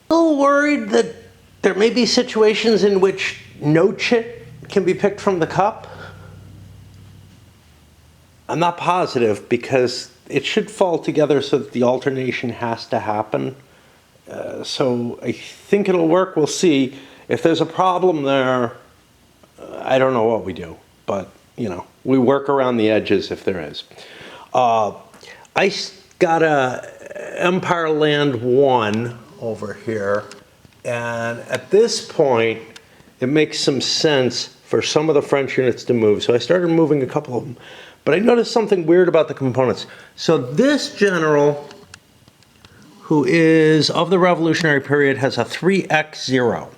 A little worried that there may be situations in which no chit can be picked from the cup. I'm not positive because it should fall together so that the alternation has to happen. So I think it'll work. We'll see. If there's a problem there, I don't know what we do. But, we work around the edges if there is. I got a Empire Land 1 over here. And at this point, it makes some sense for some of the French units to move. So I started moving a couple of them. But I noticed something weird about the components. So this general, who is of the Revolutionary period, has a 3x0.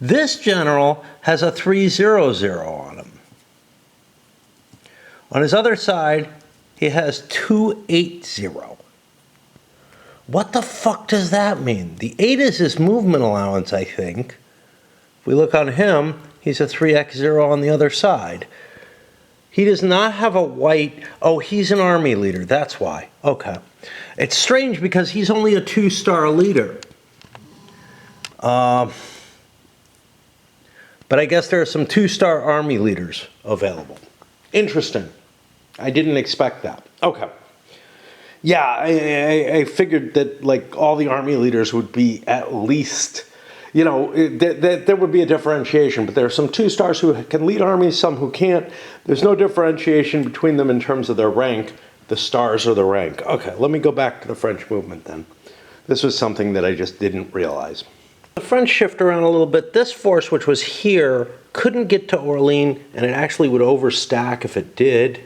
This general has a 300 on him. On his other side, he has 280. What the fuck does that mean? The 8 is his movement allowance, I think. If we look on him, he's a 3x0 on the other side. He does not have a white... Oh, he's an army leader. That's why. Okay. It's strange because he's only a 2-star leader. But I guess there are some 2-star army leaders available. Interesting. I didn't expect that. Okay. Yeah, I figured that like all the army leaders would be at least, you know, there would be a differentiation, but there are some 2-stars who can lead armies, some who can't. There's no differentiation between them in terms of their rank. The stars are the rank. Okay, let me go back to the French movement then. This was something that I just didn't realize. The French shift around a little bit. This force, which was here, couldn't get to Orléans, and it actually would overstack if it did.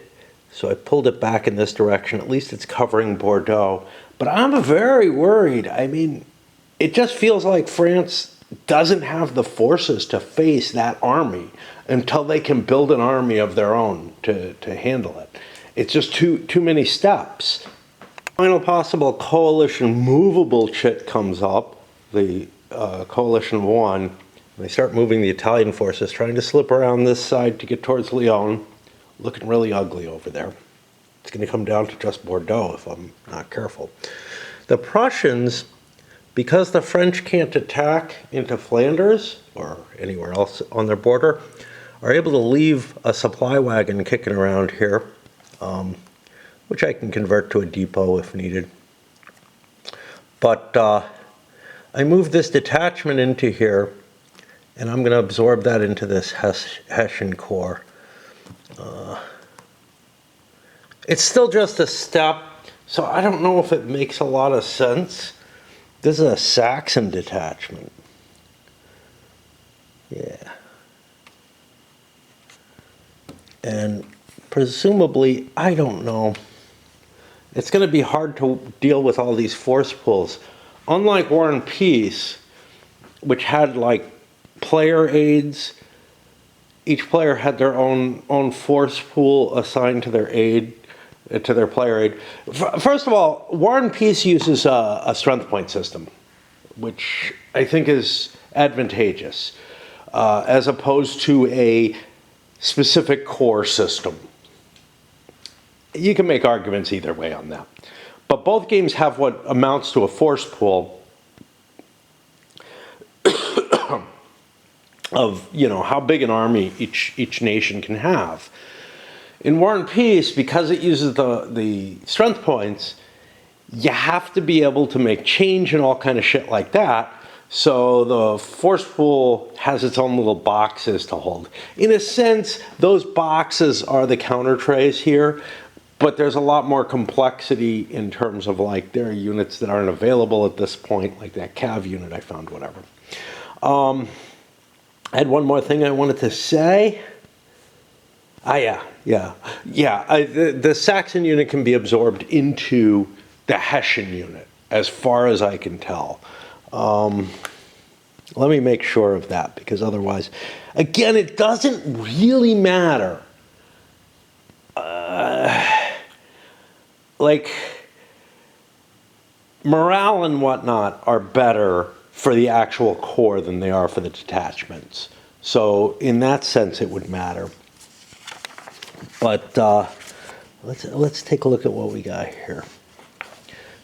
So I pulled it back in this direction. At least it's covering Bordeaux. But I'm very worried. I mean, it just feels like France doesn't have the forces to face that army until they can build an army of their own to handle it. It's just too many steps. Final possible coalition movable chit comes up. The coalition 1. They start moving the Italian forces, trying to slip around this side to get towards Lyon. Looking really ugly over there. It's going to come down to just Bordeaux if I'm not careful. The Prussians, because the French can't attack into Flanders or anywhere else on their border, are able to leave a supply wagon kicking around here, which I can convert to a depot if needed. But I moved this detachment into here, and I'm going to absorb that into this Hessian Corps. It's still just a step, so I don't know if it makes a lot of sense. This is a Saxon detachment. Yeah. And presumably, I don't know. It's going to be hard to deal with all these force pools. Unlike War and Peace, which had like player aids, each player had their own force pool assigned to their aid, to their player aid. First of all, War and Peace uses a strength point system, which I think is advantageous, as opposed to a specific core system. You can make arguments either way on that. But both games have what amounts to a force pool of, you know, how big an army each nation can have. In War and Peace, because it uses the strength points, you have to be able to make change and all kind of shit like that. So the force pool has its own little boxes to hold. In a sense, those boxes are the counter trays here, but there's a lot more complexity in terms of like there are units that aren't available at this point, like that Cav unit I found, whatever. I had one more thing I wanted to say. The Saxon unit can be absorbed into the Hessian unit, as far as I can tell. Let me make sure of that, because otherwise, again, it doesn't really matter. Like, morale and whatnot are better for the actual core than they are for the detachments. So in that sense, it would matter. But let's take a look at what we got here.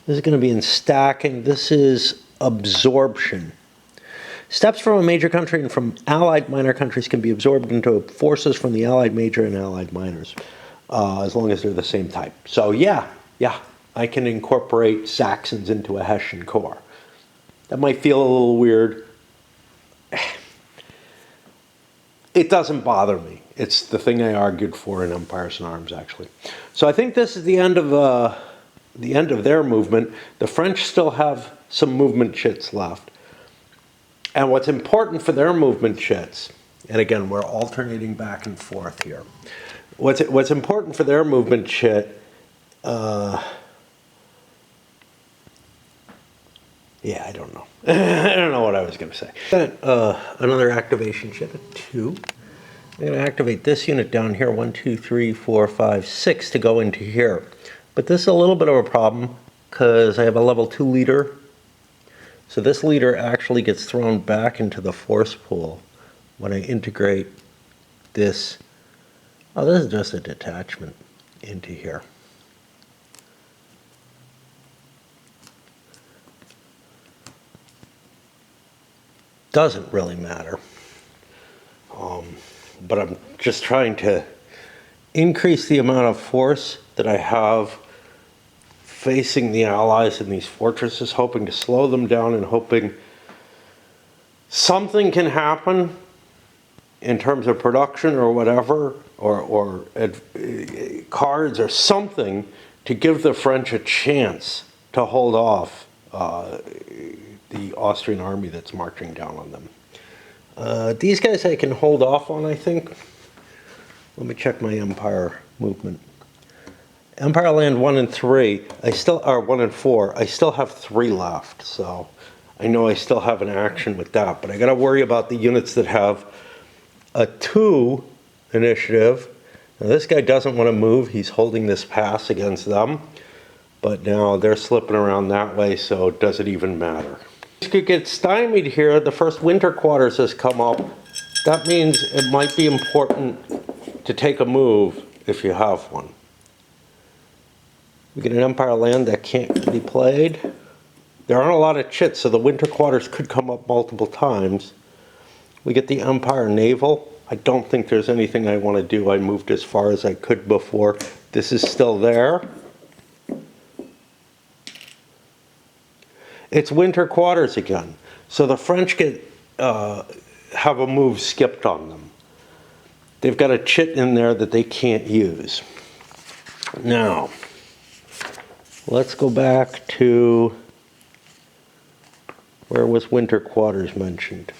This is going to be in stacking. This is absorption. Steps from a major country and from allied minor countries can be absorbed into forces from the allied major and allied minors, as long as they're the same type. So yeah, I can incorporate Saxons into a Hessian Corps. That might feel a little weird. It doesn't bother me. It's the thing I argued for in Empires and Arms, actually. So I think this is the end of their movement. The French still have some movement chits left. And what's important for their movement chits, and again, we're alternating back and forth here. What's important for their movement chit, yeah, I don't know. I don't know what I was going to say. Another activation chit, a 2. I'm going to activate this unit down here, 1, 2, 3, 4, 5, 6, to go into here. But this is a little bit of a problem. because I have a level 2 leader. So this leader actually gets thrown back into the force pool when I integrate this. Oh, this is just a detachment into here. Doesn't really matter. But I'm just trying to increase the amount of force that I have facing the Allies in these fortresses, hoping to slow them down and hoping something can happen in terms of production or whatever, or cards or something to give the French a chance to hold off the Austrian army that's marching down on them. These guys I can hold off on, I think. Let me check my Empire movement. Empire Land 1 and 3, or 1 and 4, I still have 3 left, so I know I still have an action with that, but I gotta worry about the units that have a 2 initiative. Now this guy doesn't want to move, he's holding this pass against them, but now they're slipping around that way, so does it even matter? This could get stymied here. The first winter quarters has come up. That means it might be important to take a move if you have one. We get an Empire Land that can't be played. There aren't a lot of chits, so the winter quarters could come up multiple times. We get the Empire Naval. I don't think there's anything I want to do. I moved as far as I could before. This is still there. It's winter quarters again. So the French have a move skipped on them. They've got a chit in there that they can't use. Now, let's go back to where was winter quarters mentioned.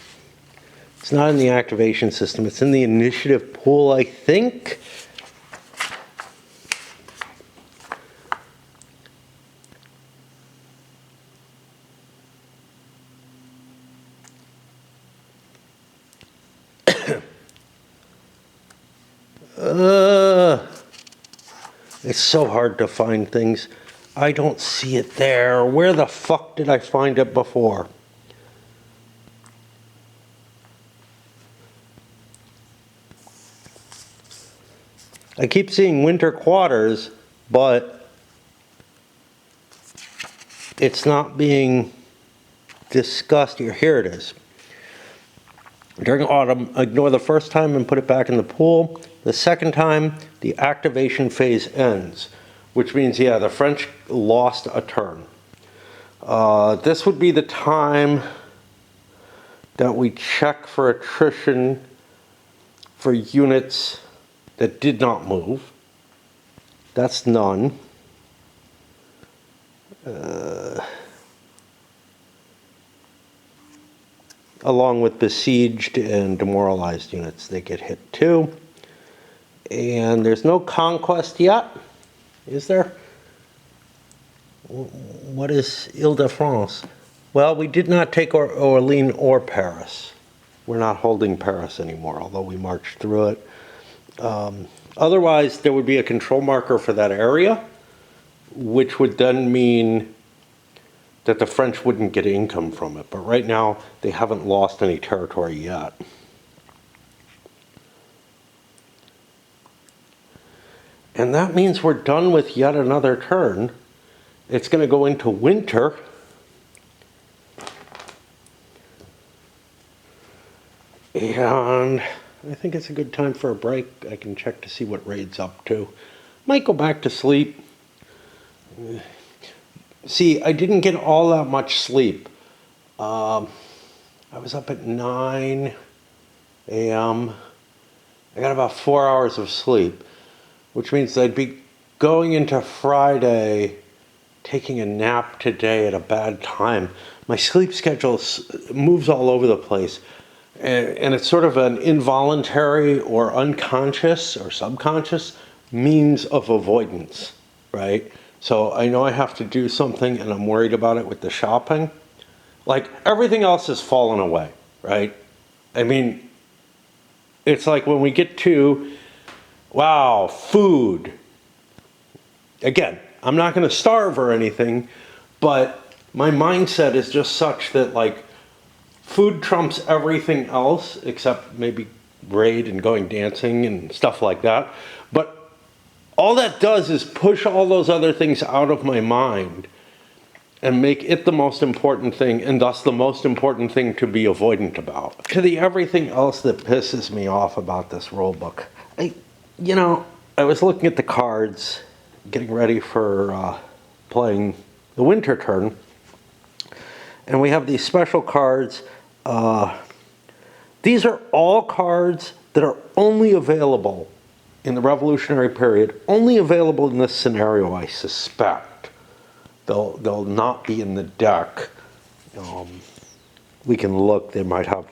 It's not in the activation system. It's in the initiative pool, I think. It's so hard to find things. I don't see it there. Where the fuck did I find it before? I keep seeing winter quarters, but it's not being discussed here. Here it is. During autumn, ignore the first time and put it back in the pool. The second time, the activation phase ends, which means, yeah, the French lost a turn. This would be the time that we check for attrition for units that did not move. That's none. Along with besieged and demoralized units, they get hit too. And there's no conquest yet, is there? What is Ile-de-France? Well, we did not take Orléans or Paris. We're not holding Paris anymore, although we marched through it. Otherwise, there would be a control marker for that area, which would then mean that the French wouldn't get income from it. But right now, they haven't lost any territory yet. And that means we're done with yet another turn. It's going to go into winter. And I think it's a good time for a break. I can check to see what Raid's up to. Might go back to sleep. See, I didn't get all that much sleep. I was up at 9 a.m. I got about 4 hours of sleep, which means I'd be going into Friday, taking a nap today at a bad time. My sleep schedule moves all over the place, and it's sort of an involuntary or unconscious or subconscious means of avoidance, right? So I know I have to do something, and I'm worried about it with the shopping. Like, everything else has fallen away, right? I mean, it's like when we get to, wow, food. Again, I'm not going to starve or anything, but my mindset is just such that, like, food trumps everything else except maybe raid and going dancing and stuff like that. But all that does is push all those other things out of my mind and make it the most important thing, and thus the most important thing to be avoidant about. To the everything else that pisses me off about this rule book, I was looking at the cards, getting ready for playing the winter turn, and we have these special cards. These are all cards that are only available in the Revolutionary period, only available in this scenario, I suspect. They'll not be in the deck. We can look, they might have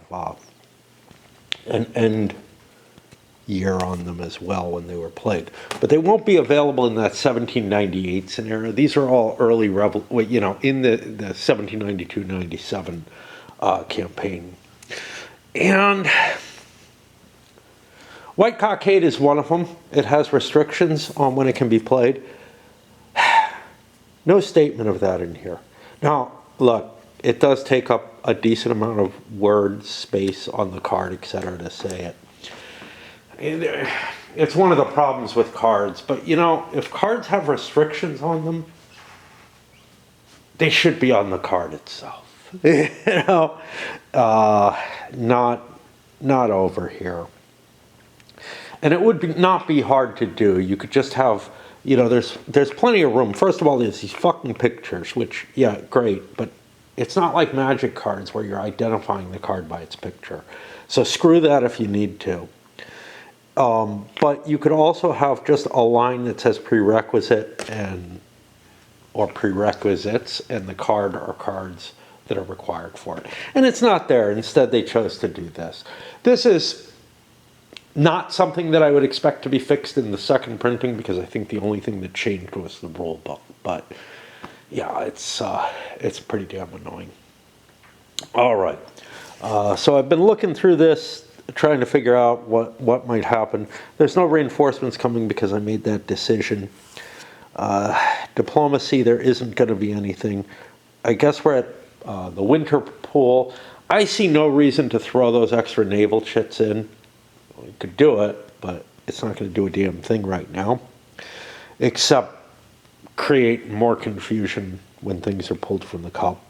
an end year on them as well when they were played. But they won't be available in that 1798 scenario. These are all early, in the 1792-97 campaign. And White Cockade is one of them. It has restrictions on when it can be played. No statement of that in here. Now, look, it does take up a decent amount of word space on the card, etc., to say it. It's one of the problems with cards, but if cards have restrictions on them, they should be on the card itself. Not over here. And it would not be hard to do. You could just have, there's plenty of room. First of all, there's these fucking pictures, which, yeah, great, but it's not like Magic cards where you're identifying the card by its picture. So screw that if you need to. But you could also have just a line that says prerequisite or prerequisites, and the card or cards that are required for it. And it's not there. Instead, they chose to do this. This is not something that I would expect to be fixed in the second printing, because I think the only thing that changed was the rule book. But yeah, it's pretty damn annoying. All right. So I've been looking through this, trying to figure out what might happen. There's no reinforcements coming because I made that decision. Diplomacy, there isn't going to be anything. I guess we're at the winter pool. I see no reason to throw those extra naval chits in. We could do it, but it's not going to do a damn thing right now, except create more confusion when things are pulled from the cup.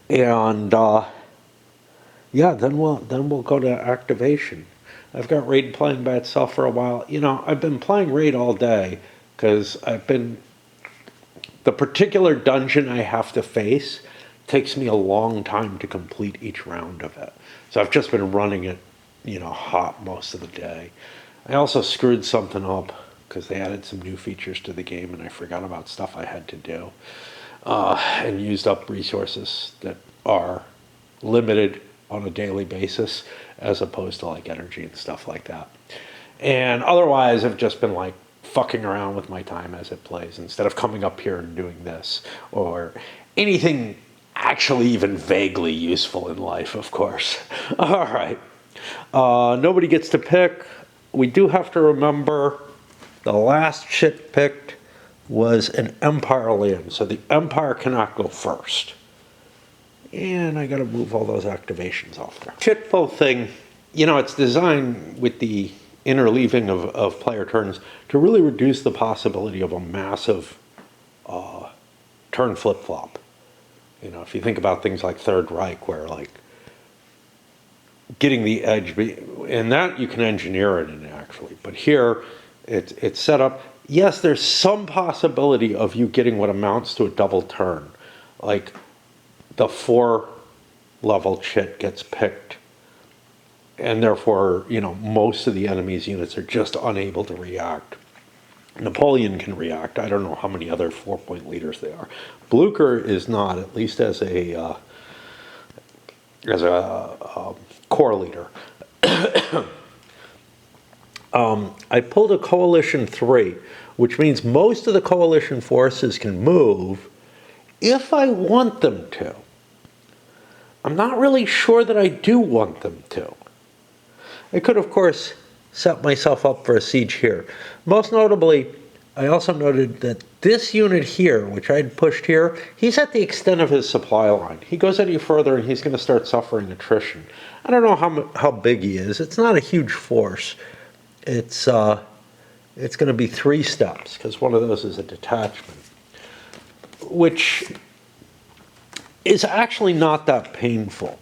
And yeah, then we'll go to activation. I've got Raid playing by itself for a while. I've been playing Raid all day because the particular dungeon I have to face takes me a long time to complete each round of it. So I've just been running it, hot most of the day. I also screwed something up because they added some new features to the game and I forgot about stuff I had to do, and used up resources that are limited on a daily basis as opposed to like energy and stuff like that. And otherwise I've just been like fucking around with my time as it plays instead of coming up here and doing this or anything actually even vaguely useful in life, of course. All right. Nobody gets to pick. We do have to remember the last shit picked was an Empire land, so the Empire cannot go first. And I gotta move all those activations off there. Shitful thing, it's designed with the interleaving of player turns to really reduce the possibility of a massive turn flip-flop. If you think about things like Third Reich, where like getting the edge, and that you can engineer it in actually, but here it's set up. Yes, there's some possibility of you getting what amounts to a double turn, like the 4-level chit gets picked, and therefore most of the enemy's units are just unable to react. Napoleon can react. I don't know how many other 4-point leaders they are. Blucher is not, at least as a corps leader. I pulled a Coalition 3, which means most of the coalition forces can move if I want them to. I'm not really sure that I do want them to. I could, of course, set myself up for a siege here. Most notably, I also noted that this unit here, which I'd pushed here, he's at the extent of his supply line. He goes any further and he's going to start suffering attrition. I don't know how big he is. It's not a huge force. It's going to be 3 steps, because one of those is a detachment, which is actually not that painful.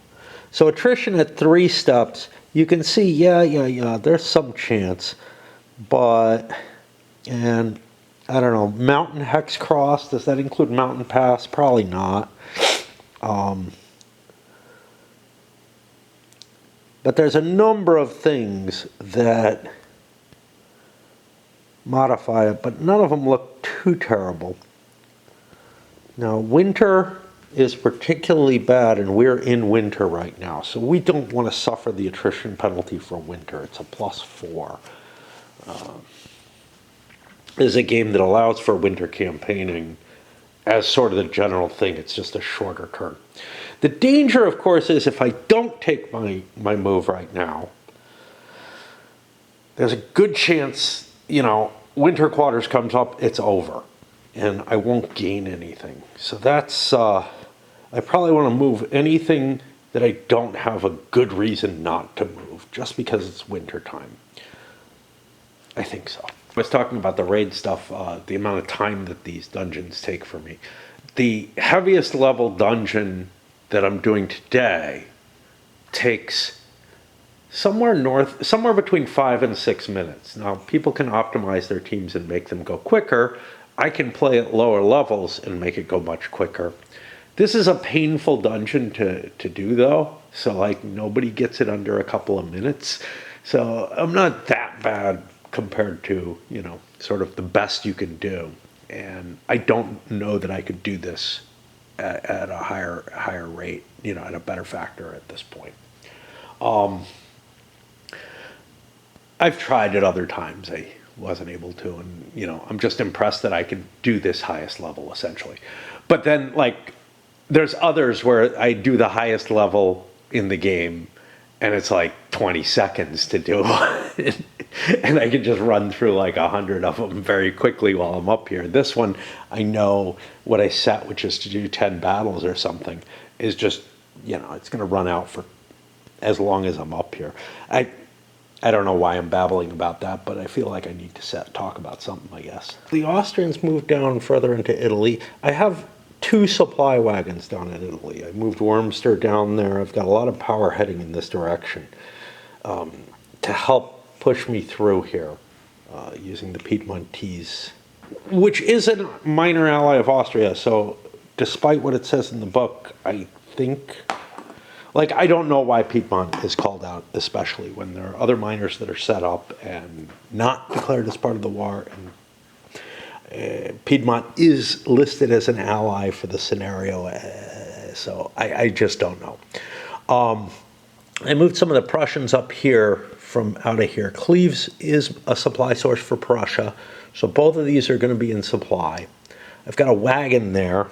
So attrition at 3 steps, you can see, yeah, there's some chance, but, and I don't know, Mountain Hex Cross, does that include Mountain Pass? Probably not. But there's a number of things that modify it, but none of them look too terrible. Now, winter is particularly bad, and we're in winter right now, so we don't want to suffer the attrition penalty for winter. It's a +4. This is a game that allows for winter campaigning as sort of the general thing. It's just a shorter turn. The danger, of course, is if I don't take my move right now, there's a good chance, winter quarters comes up, it's over, and I won't gain anything. So that's, I probably want to move anything that I don't have a good reason not to move, just because it's winter time. I think so. I was talking about the raid stuff, the amount of time that these dungeons take for me. The heaviest level dungeon that I'm doing today takes somewhere between 5 and 6 minutes. Now, people can optimize their teams and make them go quicker. I can play at lower levels and make it go much quicker. This is a painful dungeon to do, though, so like nobody gets it under a couple of minutes. So I'm not that bad compared to, sort of the best you can do. And I don't know that I could do this at a higher rate, at a better factor at this point. I've tried it other times. I wasn't able to, and I'm just impressed that I can do this highest level essentially. But then there's others where I do the highest level in the game and it's like 20 seconds to do it. And I can just run through 100 of them very quickly while I'm up here. This one, I know what I set, which is to do 10 battles or something, is just, it's going to run out for as long as I'm up here. I don't know why I'm babbling about that, but I feel like I need to talk about something, I guess. The Austrians moved down further into Italy. I have 2 supply wagons down in Italy. I moved Wormster down there. I've got a lot of power heading in this direction to help push me through here using the Piedmontese, which is a minor ally of Austria. So despite what it says in the book, I think, I don't know why Piedmont is called out, especially when there are other miners that are set up and not declared as part of the war. And Piedmont is listed as an ally for the scenario, so I just don't know. I moved some of the Prussians up here from out of here. Cleves is a supply source for Prussia, so both of these are going to be in supply. I've got a wagon there,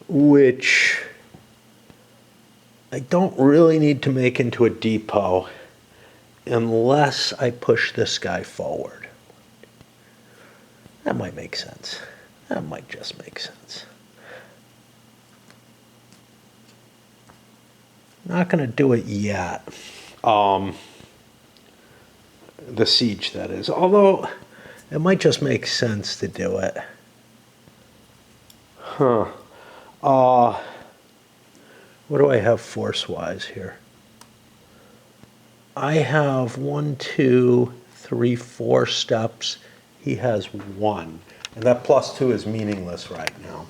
which I don't really need to make into a depot unless I push this guy forward. That might make sense. That might just make sense. Not going to do it yet. The siege, that is. Although, it might just make sense to do it. What do I have force-wise here? I have 1, 2, 3, 4 steps. He has 1. And that +2 is meaningless right now.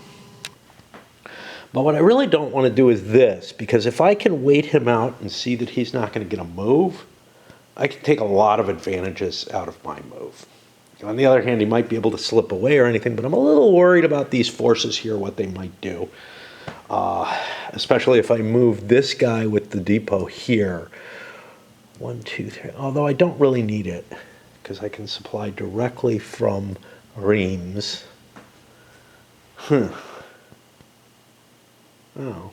But what I really don't want to do is this, because if I can wait him out and see that he's not going to get a move, I can take a lot of advantages out of my move. On the other hand, he might be able to slip away or anything, but I'm a little worried about these forces here, what they might do. Especially if I move this guy with the depot here. 1, 2, 3. Although I don't really need it, because I can supply directly from Reims. Oh.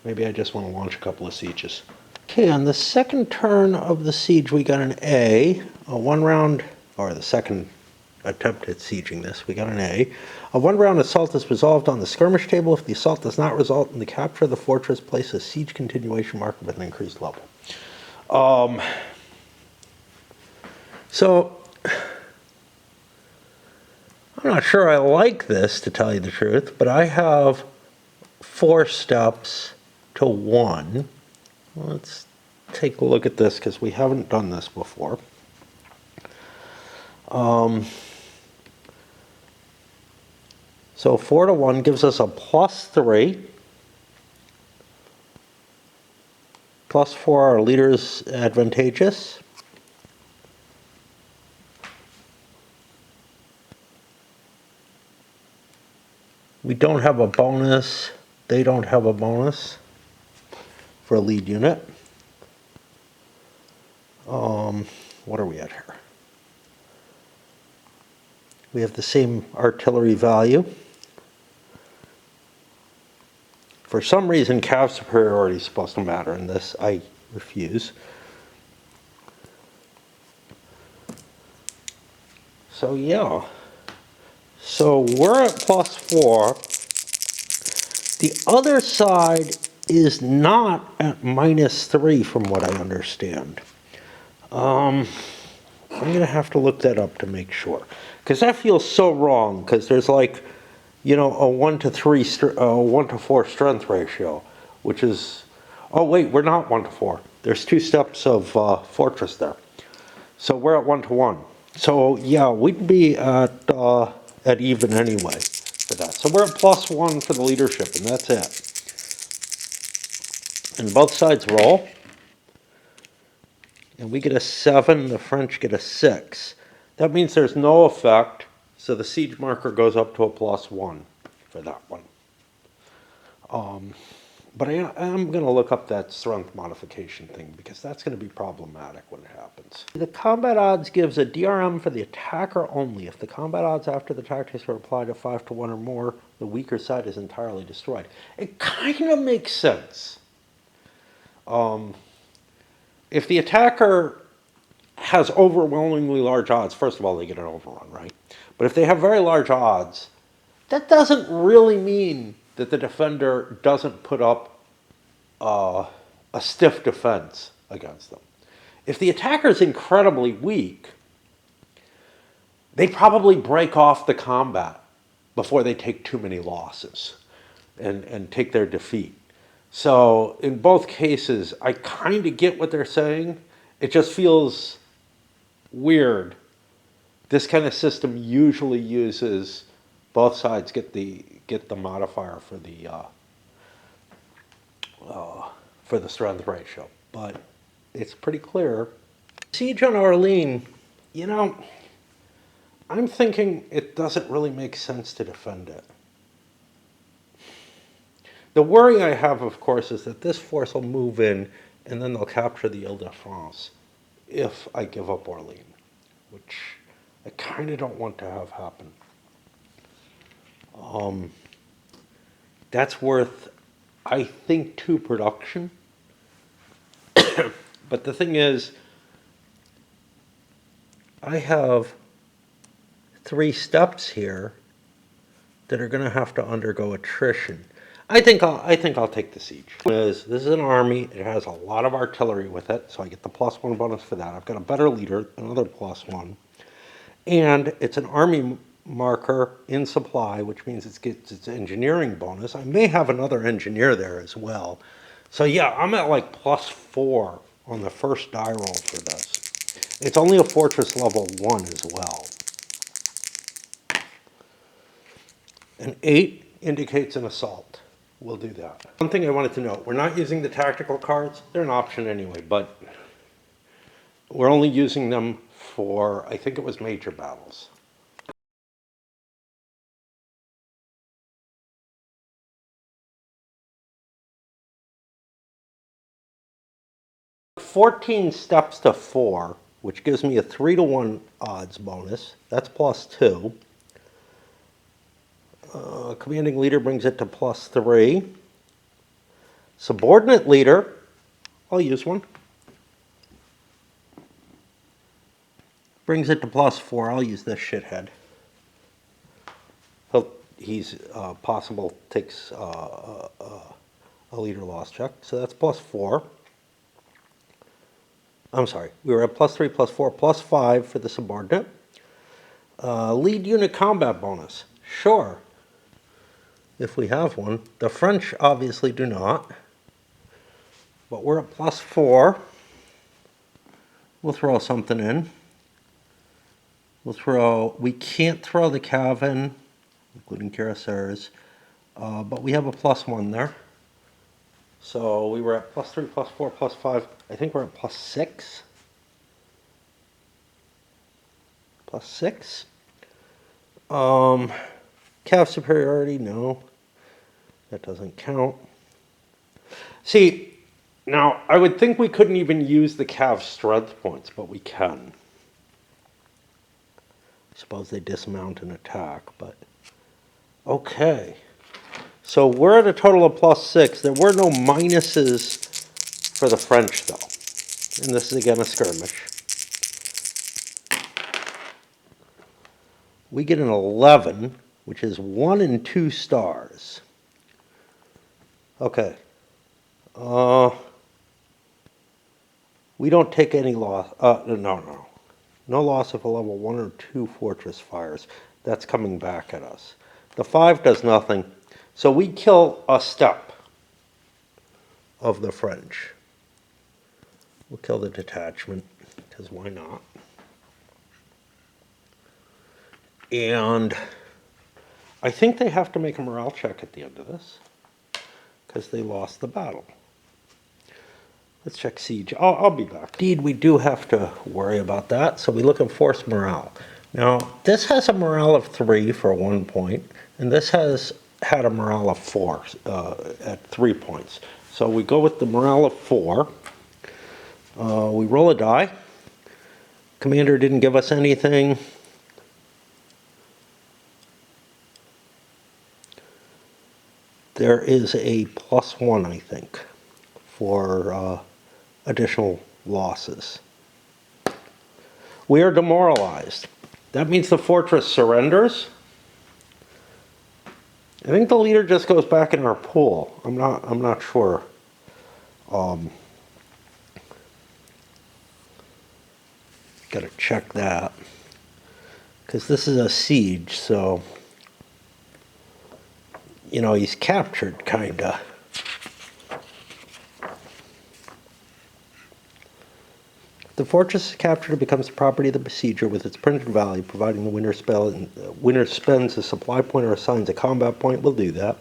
Maybe I just want to launch a couple of sieges. Okay, on the second turn of the siege, we got an A, a 1 round, or the second attempt at sieging this. We got an A. A one-round assault is resolved on the skirmish table. If the assault does not result in the capture of the fortress, place a siege continuation marker with an increased level. So, I'm not sure I like this, to tell you the truth, but I have 4 steps to 1. Let's take a look at this because we haven't done this before. So 4 to 1 gives us a +3. +4, our leader's advantageous. We don't have a bonus. They don't have a bonus for a lead unit. What are we at here? We have the same artillery value. For some reason, cav superiority is supposed to matter in this. I refuse. So yeah. So we're at +4. The other side is not at -3 from what I understand. I'm going to have to look that up to make sure. Because that feels so wrong, because there's like, you know, a 1 to 4 strength ratio, which is, oh wait, we're not 1 to 4. There's 2 steps of fortress there. So we're at 1 to 1. So yeah, we'd be at even anyway for that. So we're at +1 for the leadership, and that's it. And both sides roll. And we get a 7, the French get a 6. That means there's no effect, so the siege marker goes up to a +1 for that one. But I'm going to look up that strength modification thing, because that's going to be problematic when it happens. The combat odds gives a DRM for the attacker only. If the combat odds after the tactics are applied to 5 to 1 or more, the weaker side is entirely destroyed. It kind of makes sense. If the attacker has overwhelmingly large odds, first of all, they get an overrun, right? But if they have very large odds, that doesn't really mean that the defender doesn't put up a stiff defense against them. If the attacker is incredibly weak, they probably break off the combat before they take too many losses and take their defeat. So in both cases, I kind of get what they're saying. It just feels weird. This kind of system usually uses both sides get the modifier for the strength ratio, but it's pretty clear. Siege on Orleans, you know, I'm thinking it doesn't really make sense to defend it. The worry I have, of course, is that this force will move in and then they'll capture the Ile-de-France if I give up Orleans, which I kind of don't want to have happen. That's worth, I think, 2 production. But the thing is, I have 3 steps here that are going to have to undergo attrition. I think I'll take the siege. This is an army. It has a lot of artillery with it, so I get the +1 bonus for that. I've got a better leader, another +1. And it's an army marker in supply, which means it gets its engineering bonus. I may have another engineer there as well. So yeah, I'm at like +4 on the first die roll for this. It's only a fortress level 1 as well. An 8 indicates an assault. We'll do that. One thing I wanted to note, we're not using the tactical cards. They're an option anyway, but we're only using them for, I think it was major battles. $14 steps to 4, which gives me a 3 to 1 odds bonus. That's +2. Commanding leader brings it to +3. Subordinate leader, I'll use one. Brings it to +4. I'll use this shithead. He's possible takes a leader loss check, so that's +4. I'm sorry, we were at +3, +4, +5 for the subordinate. Lead unit combat bonus, sure, if we have one. The French obviously do not, but we're at +4. We'll throw something in. We can't throw the cav in, including cuirassiers, but we have a +1 there. So we were at +3, +4, +5. I think we're at +6. +6. Cav superiority, no. That doesn't count. See, now I would think we couldn't even use the cav strength points, but we can. I suppose they dismount and attack, but okay. So we're at a total of +6. There were no minuses for the French, though. And this is again a skirmish. We get an 11, which is 1 and 2 stars. Okay. We don't take any loss. No. No loss if a level 1 or 2 fortress fires. That's coming back at us. The 5 does nothing. So we kill a step of the French. We'll kill the detachment, because why not? And I think they have to make a morale check at the end of this, because they lost the battle. Let's check siege. I'll be back. Indeed, we do have to worry about that, so we look at force morale. Now, this has a morale of 3 for 1 point, and this has had a morale of 4 at 3 points. So we go with the morale of 4. We roll a die. Commander didn't give us anything. There is a +1, I think, for additional losses. We are demoralized. That means the fortress surrenders. I think the leader just goes back in our pool. I'm not sure. Gotta check that. Because this is a siege, so you know, he's captured, kinda. The fortress is captured, it becomes the property of the besieger with its printed value, providing the winner spends a supply point or assigns a combat point. We'll do that.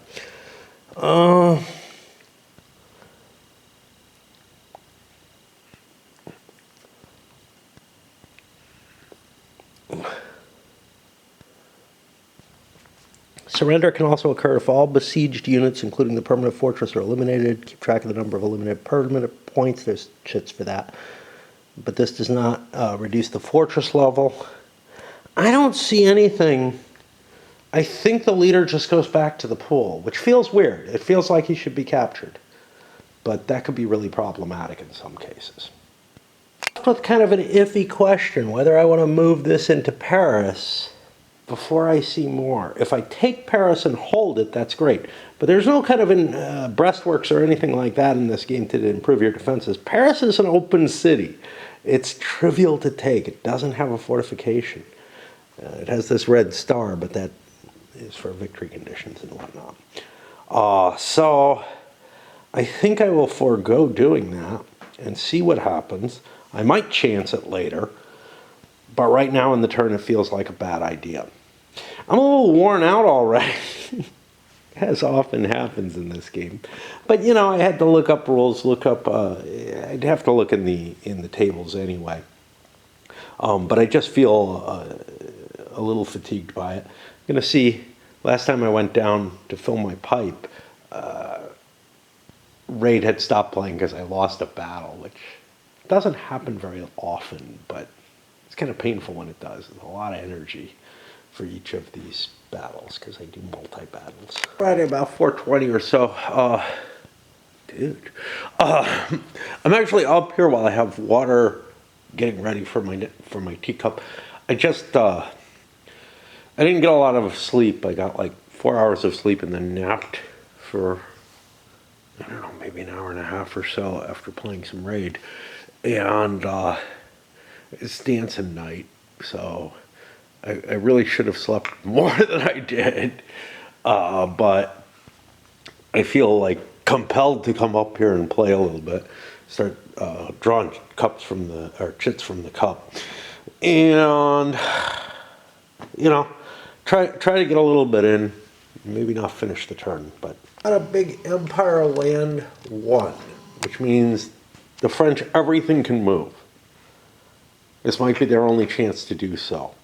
Surrender can also occur if all besieged units, including the permanent fortress, are eliminated. Keep track of the number of eliminated permanent points. There's chits for that. But this does not reduce the fortress level. I don't see anything. I think the leader just goes back to the pool, which feels weird. It feels like he should be captured. But that could be really problematic in some cases. With kind of an iffy question, whether I want to move this into Paris before I see more. If I take Paris and hold it, that's great. But there's no kind of breastworks or anything like that in this game to improve your defenses. Paris is an open city. It's trivial to take. It doesn't have a fortification. It has this red star, but that is for victory conditions and whatnot. So I think I will forego doing that and see what happens. I might chance it later. But right now in the turn, it feels like a bad idea. I'm a little worn out already, as often happens in this game. But, you know, I had to look up rules, I'd have to look in the tables anyway. But I just feel a little fatigued by it. I'm going to see, last time I went down to fill my pipe, Raid had stopped playing because I lost a battle, which doesn't happen very often, but it's kind of painful when it does. There's a lot of energy for each of these battles because I do multi-battles. Right about 4:20 or so. I'm actually up here while I have water getting ready for my teacup. I just I didn't get a lot of sleep. I got like 4 hours of sleep and then napped for, I don't know, maybe an hour and a half or so after playing some Raid. And it's dancing night, so I really should have slept more than I did. But I feel like compelled to come up here and play a little bit. Start drawing cups from the, or chits from the cup. And, you know, try to get a little bit in. Maybe not finish the turn, but got a big Empire Land 1, which means the French, everything can move. This might be their only chance to do so.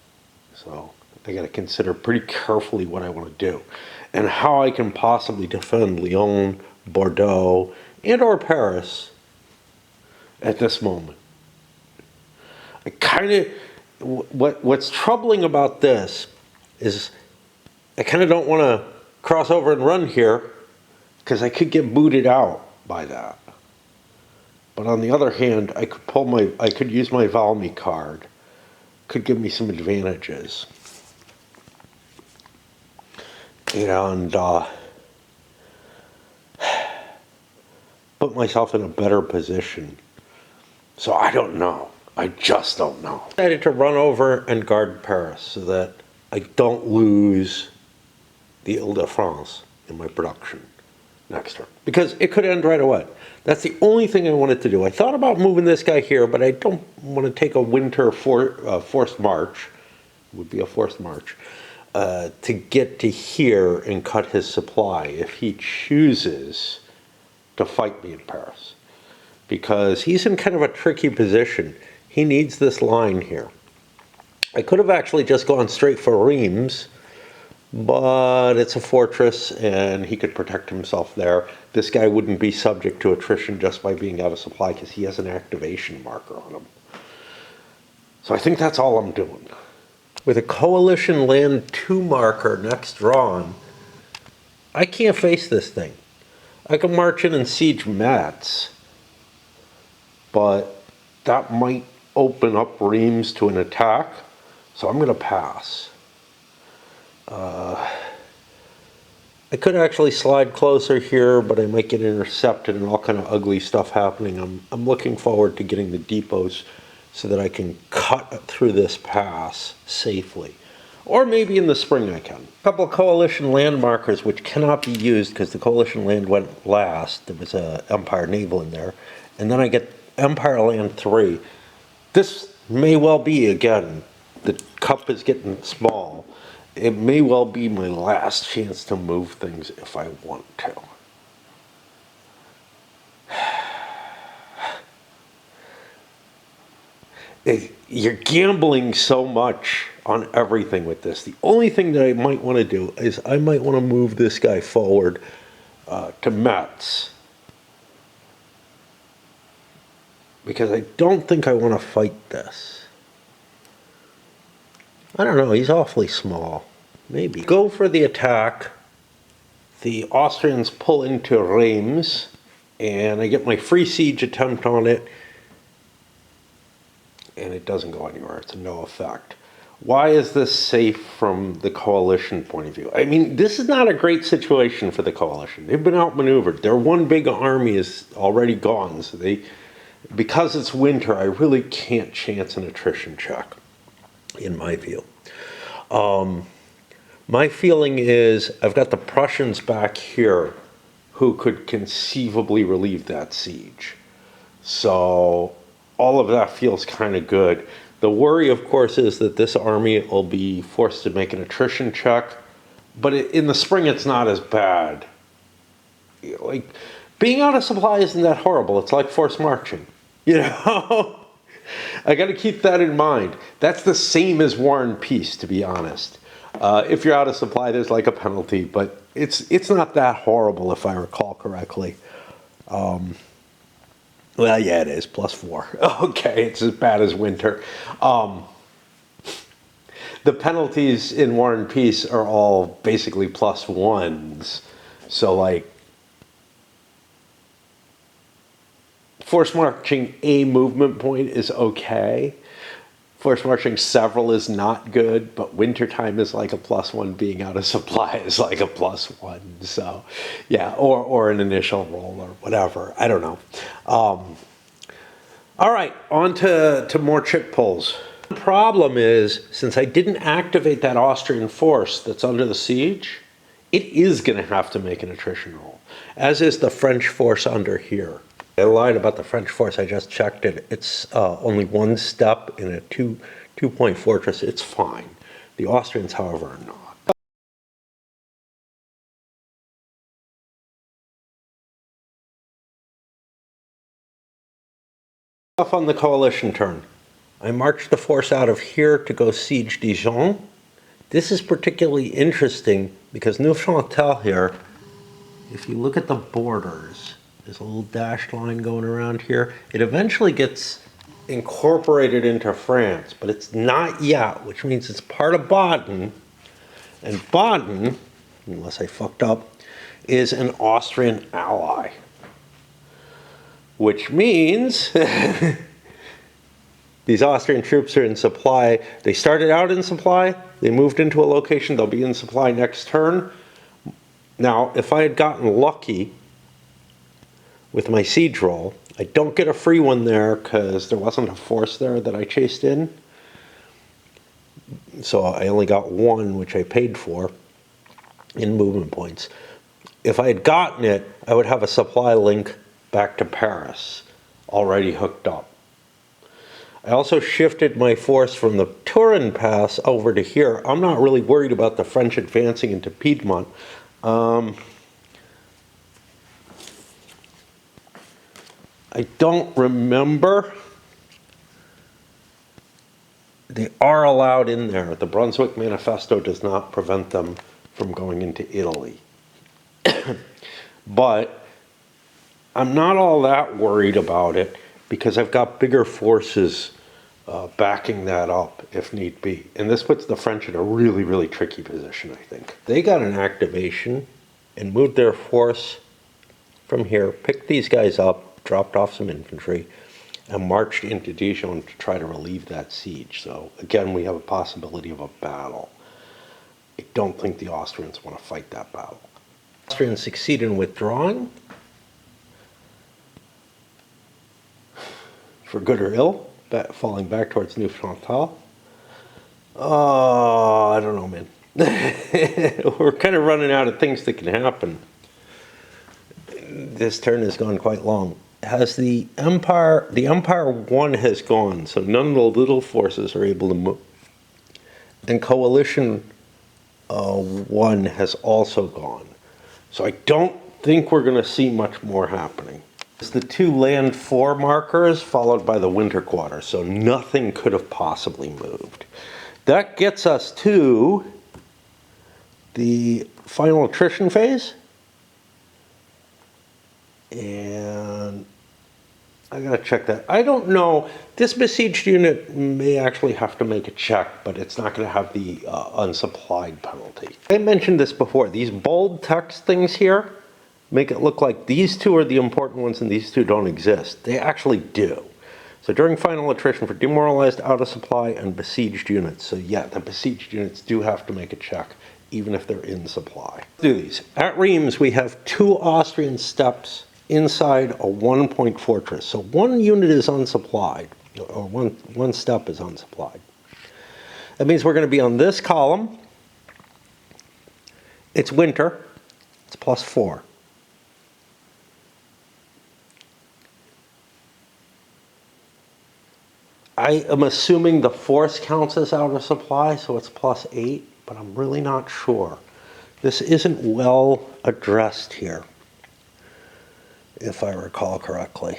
So I got to consider pretty carefully what I want to do and how I can possibly defend Lyon, Bordeaux, and or Paris at this moment. I kind of, what's troubling about this is I kind of don't want to cross over and run here because I could get booted out by that. But on the other hand, I could use my Valmy card. Could give me some advantages. And put myself in a better position. So I don't know. I just don't know. I decided to run over and guard Paris so that I don't lose the Ile-de-France in my production next turn. Because it could end right away. That's the only thing I wanted to do. I thought about moving this guy here, but I don't want to take a winter forced march. It would be a forced march. To get to here and cut his supply if he chooses to fight me in Paris. Because he's in kind of a tricky position. He needs this line here. I could have actually just gone straight for Reims, but it's a fortress and he could protect himself there. This guy wouldn't be subject to attrition just by being out of supply because he has an activation marker on him. So I think that's all I'm doing. With a Coalition Land 2 marker next drawn, I can't face this thing. I can march in and siege Metz, but that might open up Reims to an attack, so I'm going to pass. I could actually slide closer here, but I might get intercepted and all kind of ugly stuff happening. I'm looking forward to getting the depots so that I can cut through this pass safely. Or maybe in the spring I can. A couple of Coalition land markers which cannot be used because the Coalition land went last. There was a Empire Naval in there. And then I get Empire Land 3. This may well be, again, the cup is getting small. It may well be my last chance to move things if I want to. You're gambling so much on everything with this. The only thing that I might want to do is I might want to move this guy forward to Metz. Because I don't think I want to fight this. I don't know, he's awfully small. Maybe. Go for the attack. The Austrians pull into Reims, and I get my free siege attempt on it, and it doesn't go anywhere. It's a no effect. Why is this safe from the coalition point of view? I mean, this is not a great situation for the coalition. They've been outmaneuvered. Their one big army is already gone, so because it's winter, I really can't chance an attrition check, in my view. My feeling is I've got the Prussians back here who could conceivably relieve that siege. So all of that feels kind of good. The worry, of course, is that this army will be forced to make an attrition check. But in the spring, it's not as bad. Like, being out of supply isn't that horrible. It's like forced marching. You know? I got to keep that in mind. That's the same as War and Peace, to be honest. If you're out of supply, there's like a penalty, but it's not that horrible if I recall correctly. Well, yeah, it is, +4. Okay, it's as bad as winter. The penalties in War and Peace are all basically +1s. So, like, force marching a movement point is okay. Force marching several is not good, but wintertime is like a +1, being out of supply is like a +1. So, yeah, or an initial roll or whatever. I don't know. All right, on to more chick pulls. The problem is, since I didn't activate that Austrian force that's under the siege, it is going to have to make an attrition roll, as is the French force under here. I lied about the French force. I just checked it. It's only one step in a two-point fortress. It's fine. The Austrians, however, are not. Off on the coalition turn. I marched the force out of here to go siege Dijon. This is particularly interesting because Neufchâtel here, if you look at the borders, there's a little dashed line going around here. It eventually gets incorporated into France, but it's not yet, which means it's part of Baden. And Baden, unless I fucked up, is an Austrian ally. Which means these Austrian troops are in supply. They started out in supply. They moved into a location. They'll be in supply next turn. Now, if I had gotten lucky with my siege roll, I don't get a free one there because there wasn't a force there that I chased in. So I only got one, which I paid for in movement points. If I had gotten it, I would have a supply link back to Paris already hooked up. I also shifted my force from the Turin Pass over to here. I'm not really worried about the French advancing into Piedmont. I don't remember. They are allowed in there. The Brunswick Manifesto does not prevent them from going into Italy. But I'm not all that worried about it because I've got bigger forces backing that up if need be. And this puts the French in a really, really tricky position, I think. They got an activation and moved their force from here, picked these guys up, dropped off some infantry, and marched into Dijon to try to relieve that siege. So again, we have a possibility of a battle. I don't think the Austrians want to fight that battle. The Austrians succeed in withdrawing, for good or ill, falling back towards Neufchâtel. Oh, I don't know, man. We're kind of running out of things that can happen. This turn has gone quite long. Has the Empire 1 has gone, so none of the little forces are able to move. And Coalition 1 has also gone. So I don't think we're going to see much more happening. It's the 2 land 4 markers followed by the winter quarter, so nothing could have possibly moved. That gets us to the final attrition phase. And I gotta check that. I don't know. This besieged unit may actually have to make a check, but it's not gonna have the unsupplied penalty. I mentioned this before. These bold text things here make it look like these 2 are the important ones and these 2 don't exist. They actually do. So during final attrition for demoralized, out of supply, and besieged units. So yeah, the besieged units do have to make a check, even if they're in supply. Let's do these. At Reims, we have 2 Austrian steps inside a 1-point fortress. So 1 unit is unsupplied, or one step is unsupplied. That means we're going to be on this column. It's winter. It's +4. I am assuming the force counts as out of supply, so it's +8, but I'm really not sure. This isn't well addressed here, if I recall correctly.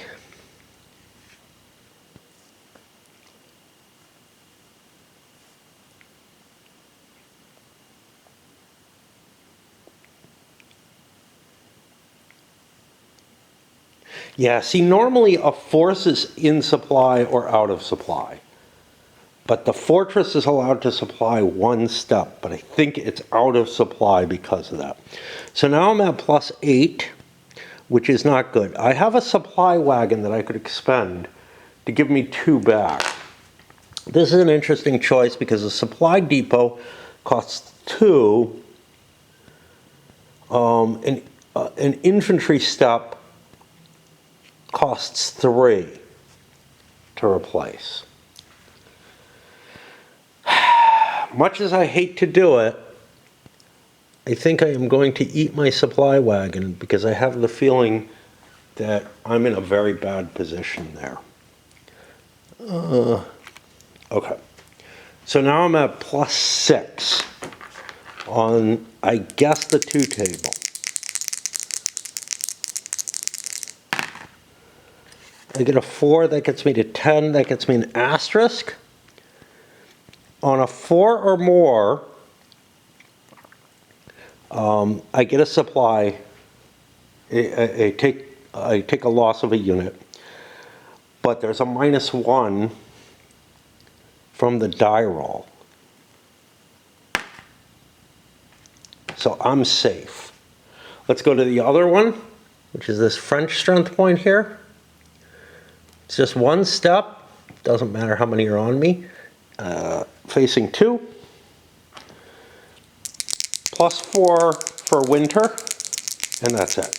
Yeah, see, normally a force is in supply or out of supply. But the fortress is allowed to supply 1 step, but I think it's out of supply because of that. So now I'm at +8, which is not good. I have a supply wagon that I could expend to give me 2 back. This is an interesting choice because a supply depot costs 2. An infantry step costs 3 to replace. Much as I hate to do it, I think I am going to eat my supply wagon because I have the feeling that I'm in a very bad position there. Okay. So now I'm at +6 on, I guess, the 2 table. I get a 4, that gets me to 10, that gets me an asterisk. On a 4 or more, I get a supply. I take a loss of a unit, but there's a -1 from the die roll. So I'm safe. Let's go to the other one, which is this French strength point here. It's just 1 step, doesn't matter how many are on me. Facing 2. +4 for winter, and that's it.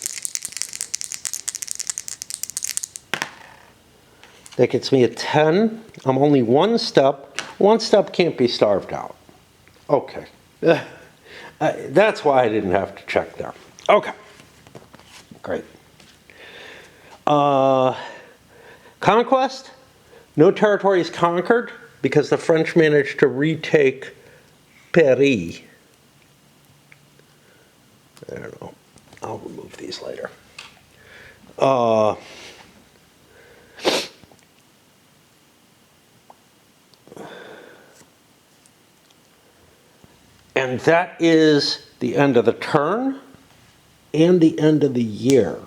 That gets me a 10. I'm only 1 step. 1 step can't be starved out. Okay. That's why I didn't have to check there. Okay. Great. Conquest. No territory is conquered because the French managed to retake Paris. I don't know. I'll remove these later. And that is the end of the turn and the end of the year.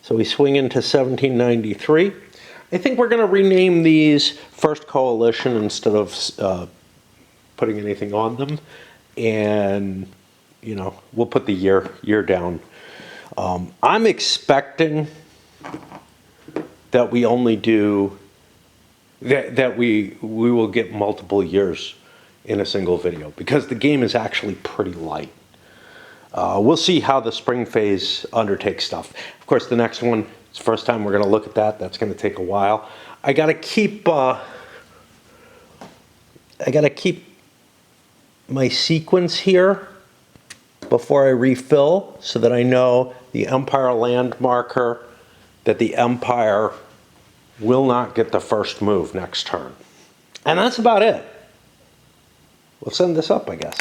So we swing into 1793. I think we're going to rename these First Coalition instead of putting anything on them. And, you know, we'll put the year down. I'm expecting that we only do, that we will get multiple years in a single video because the game is actually pretty light. We'll see how the spring phase undertakes stuff. Of course, the next one, it's the first time we're going to look at that. That's going to take a while. I got to keep my sequence here before I refill so that I know the Empire land marker, that the Empire will not get the first move next turn. And that's about it. We'll send this up, I guess.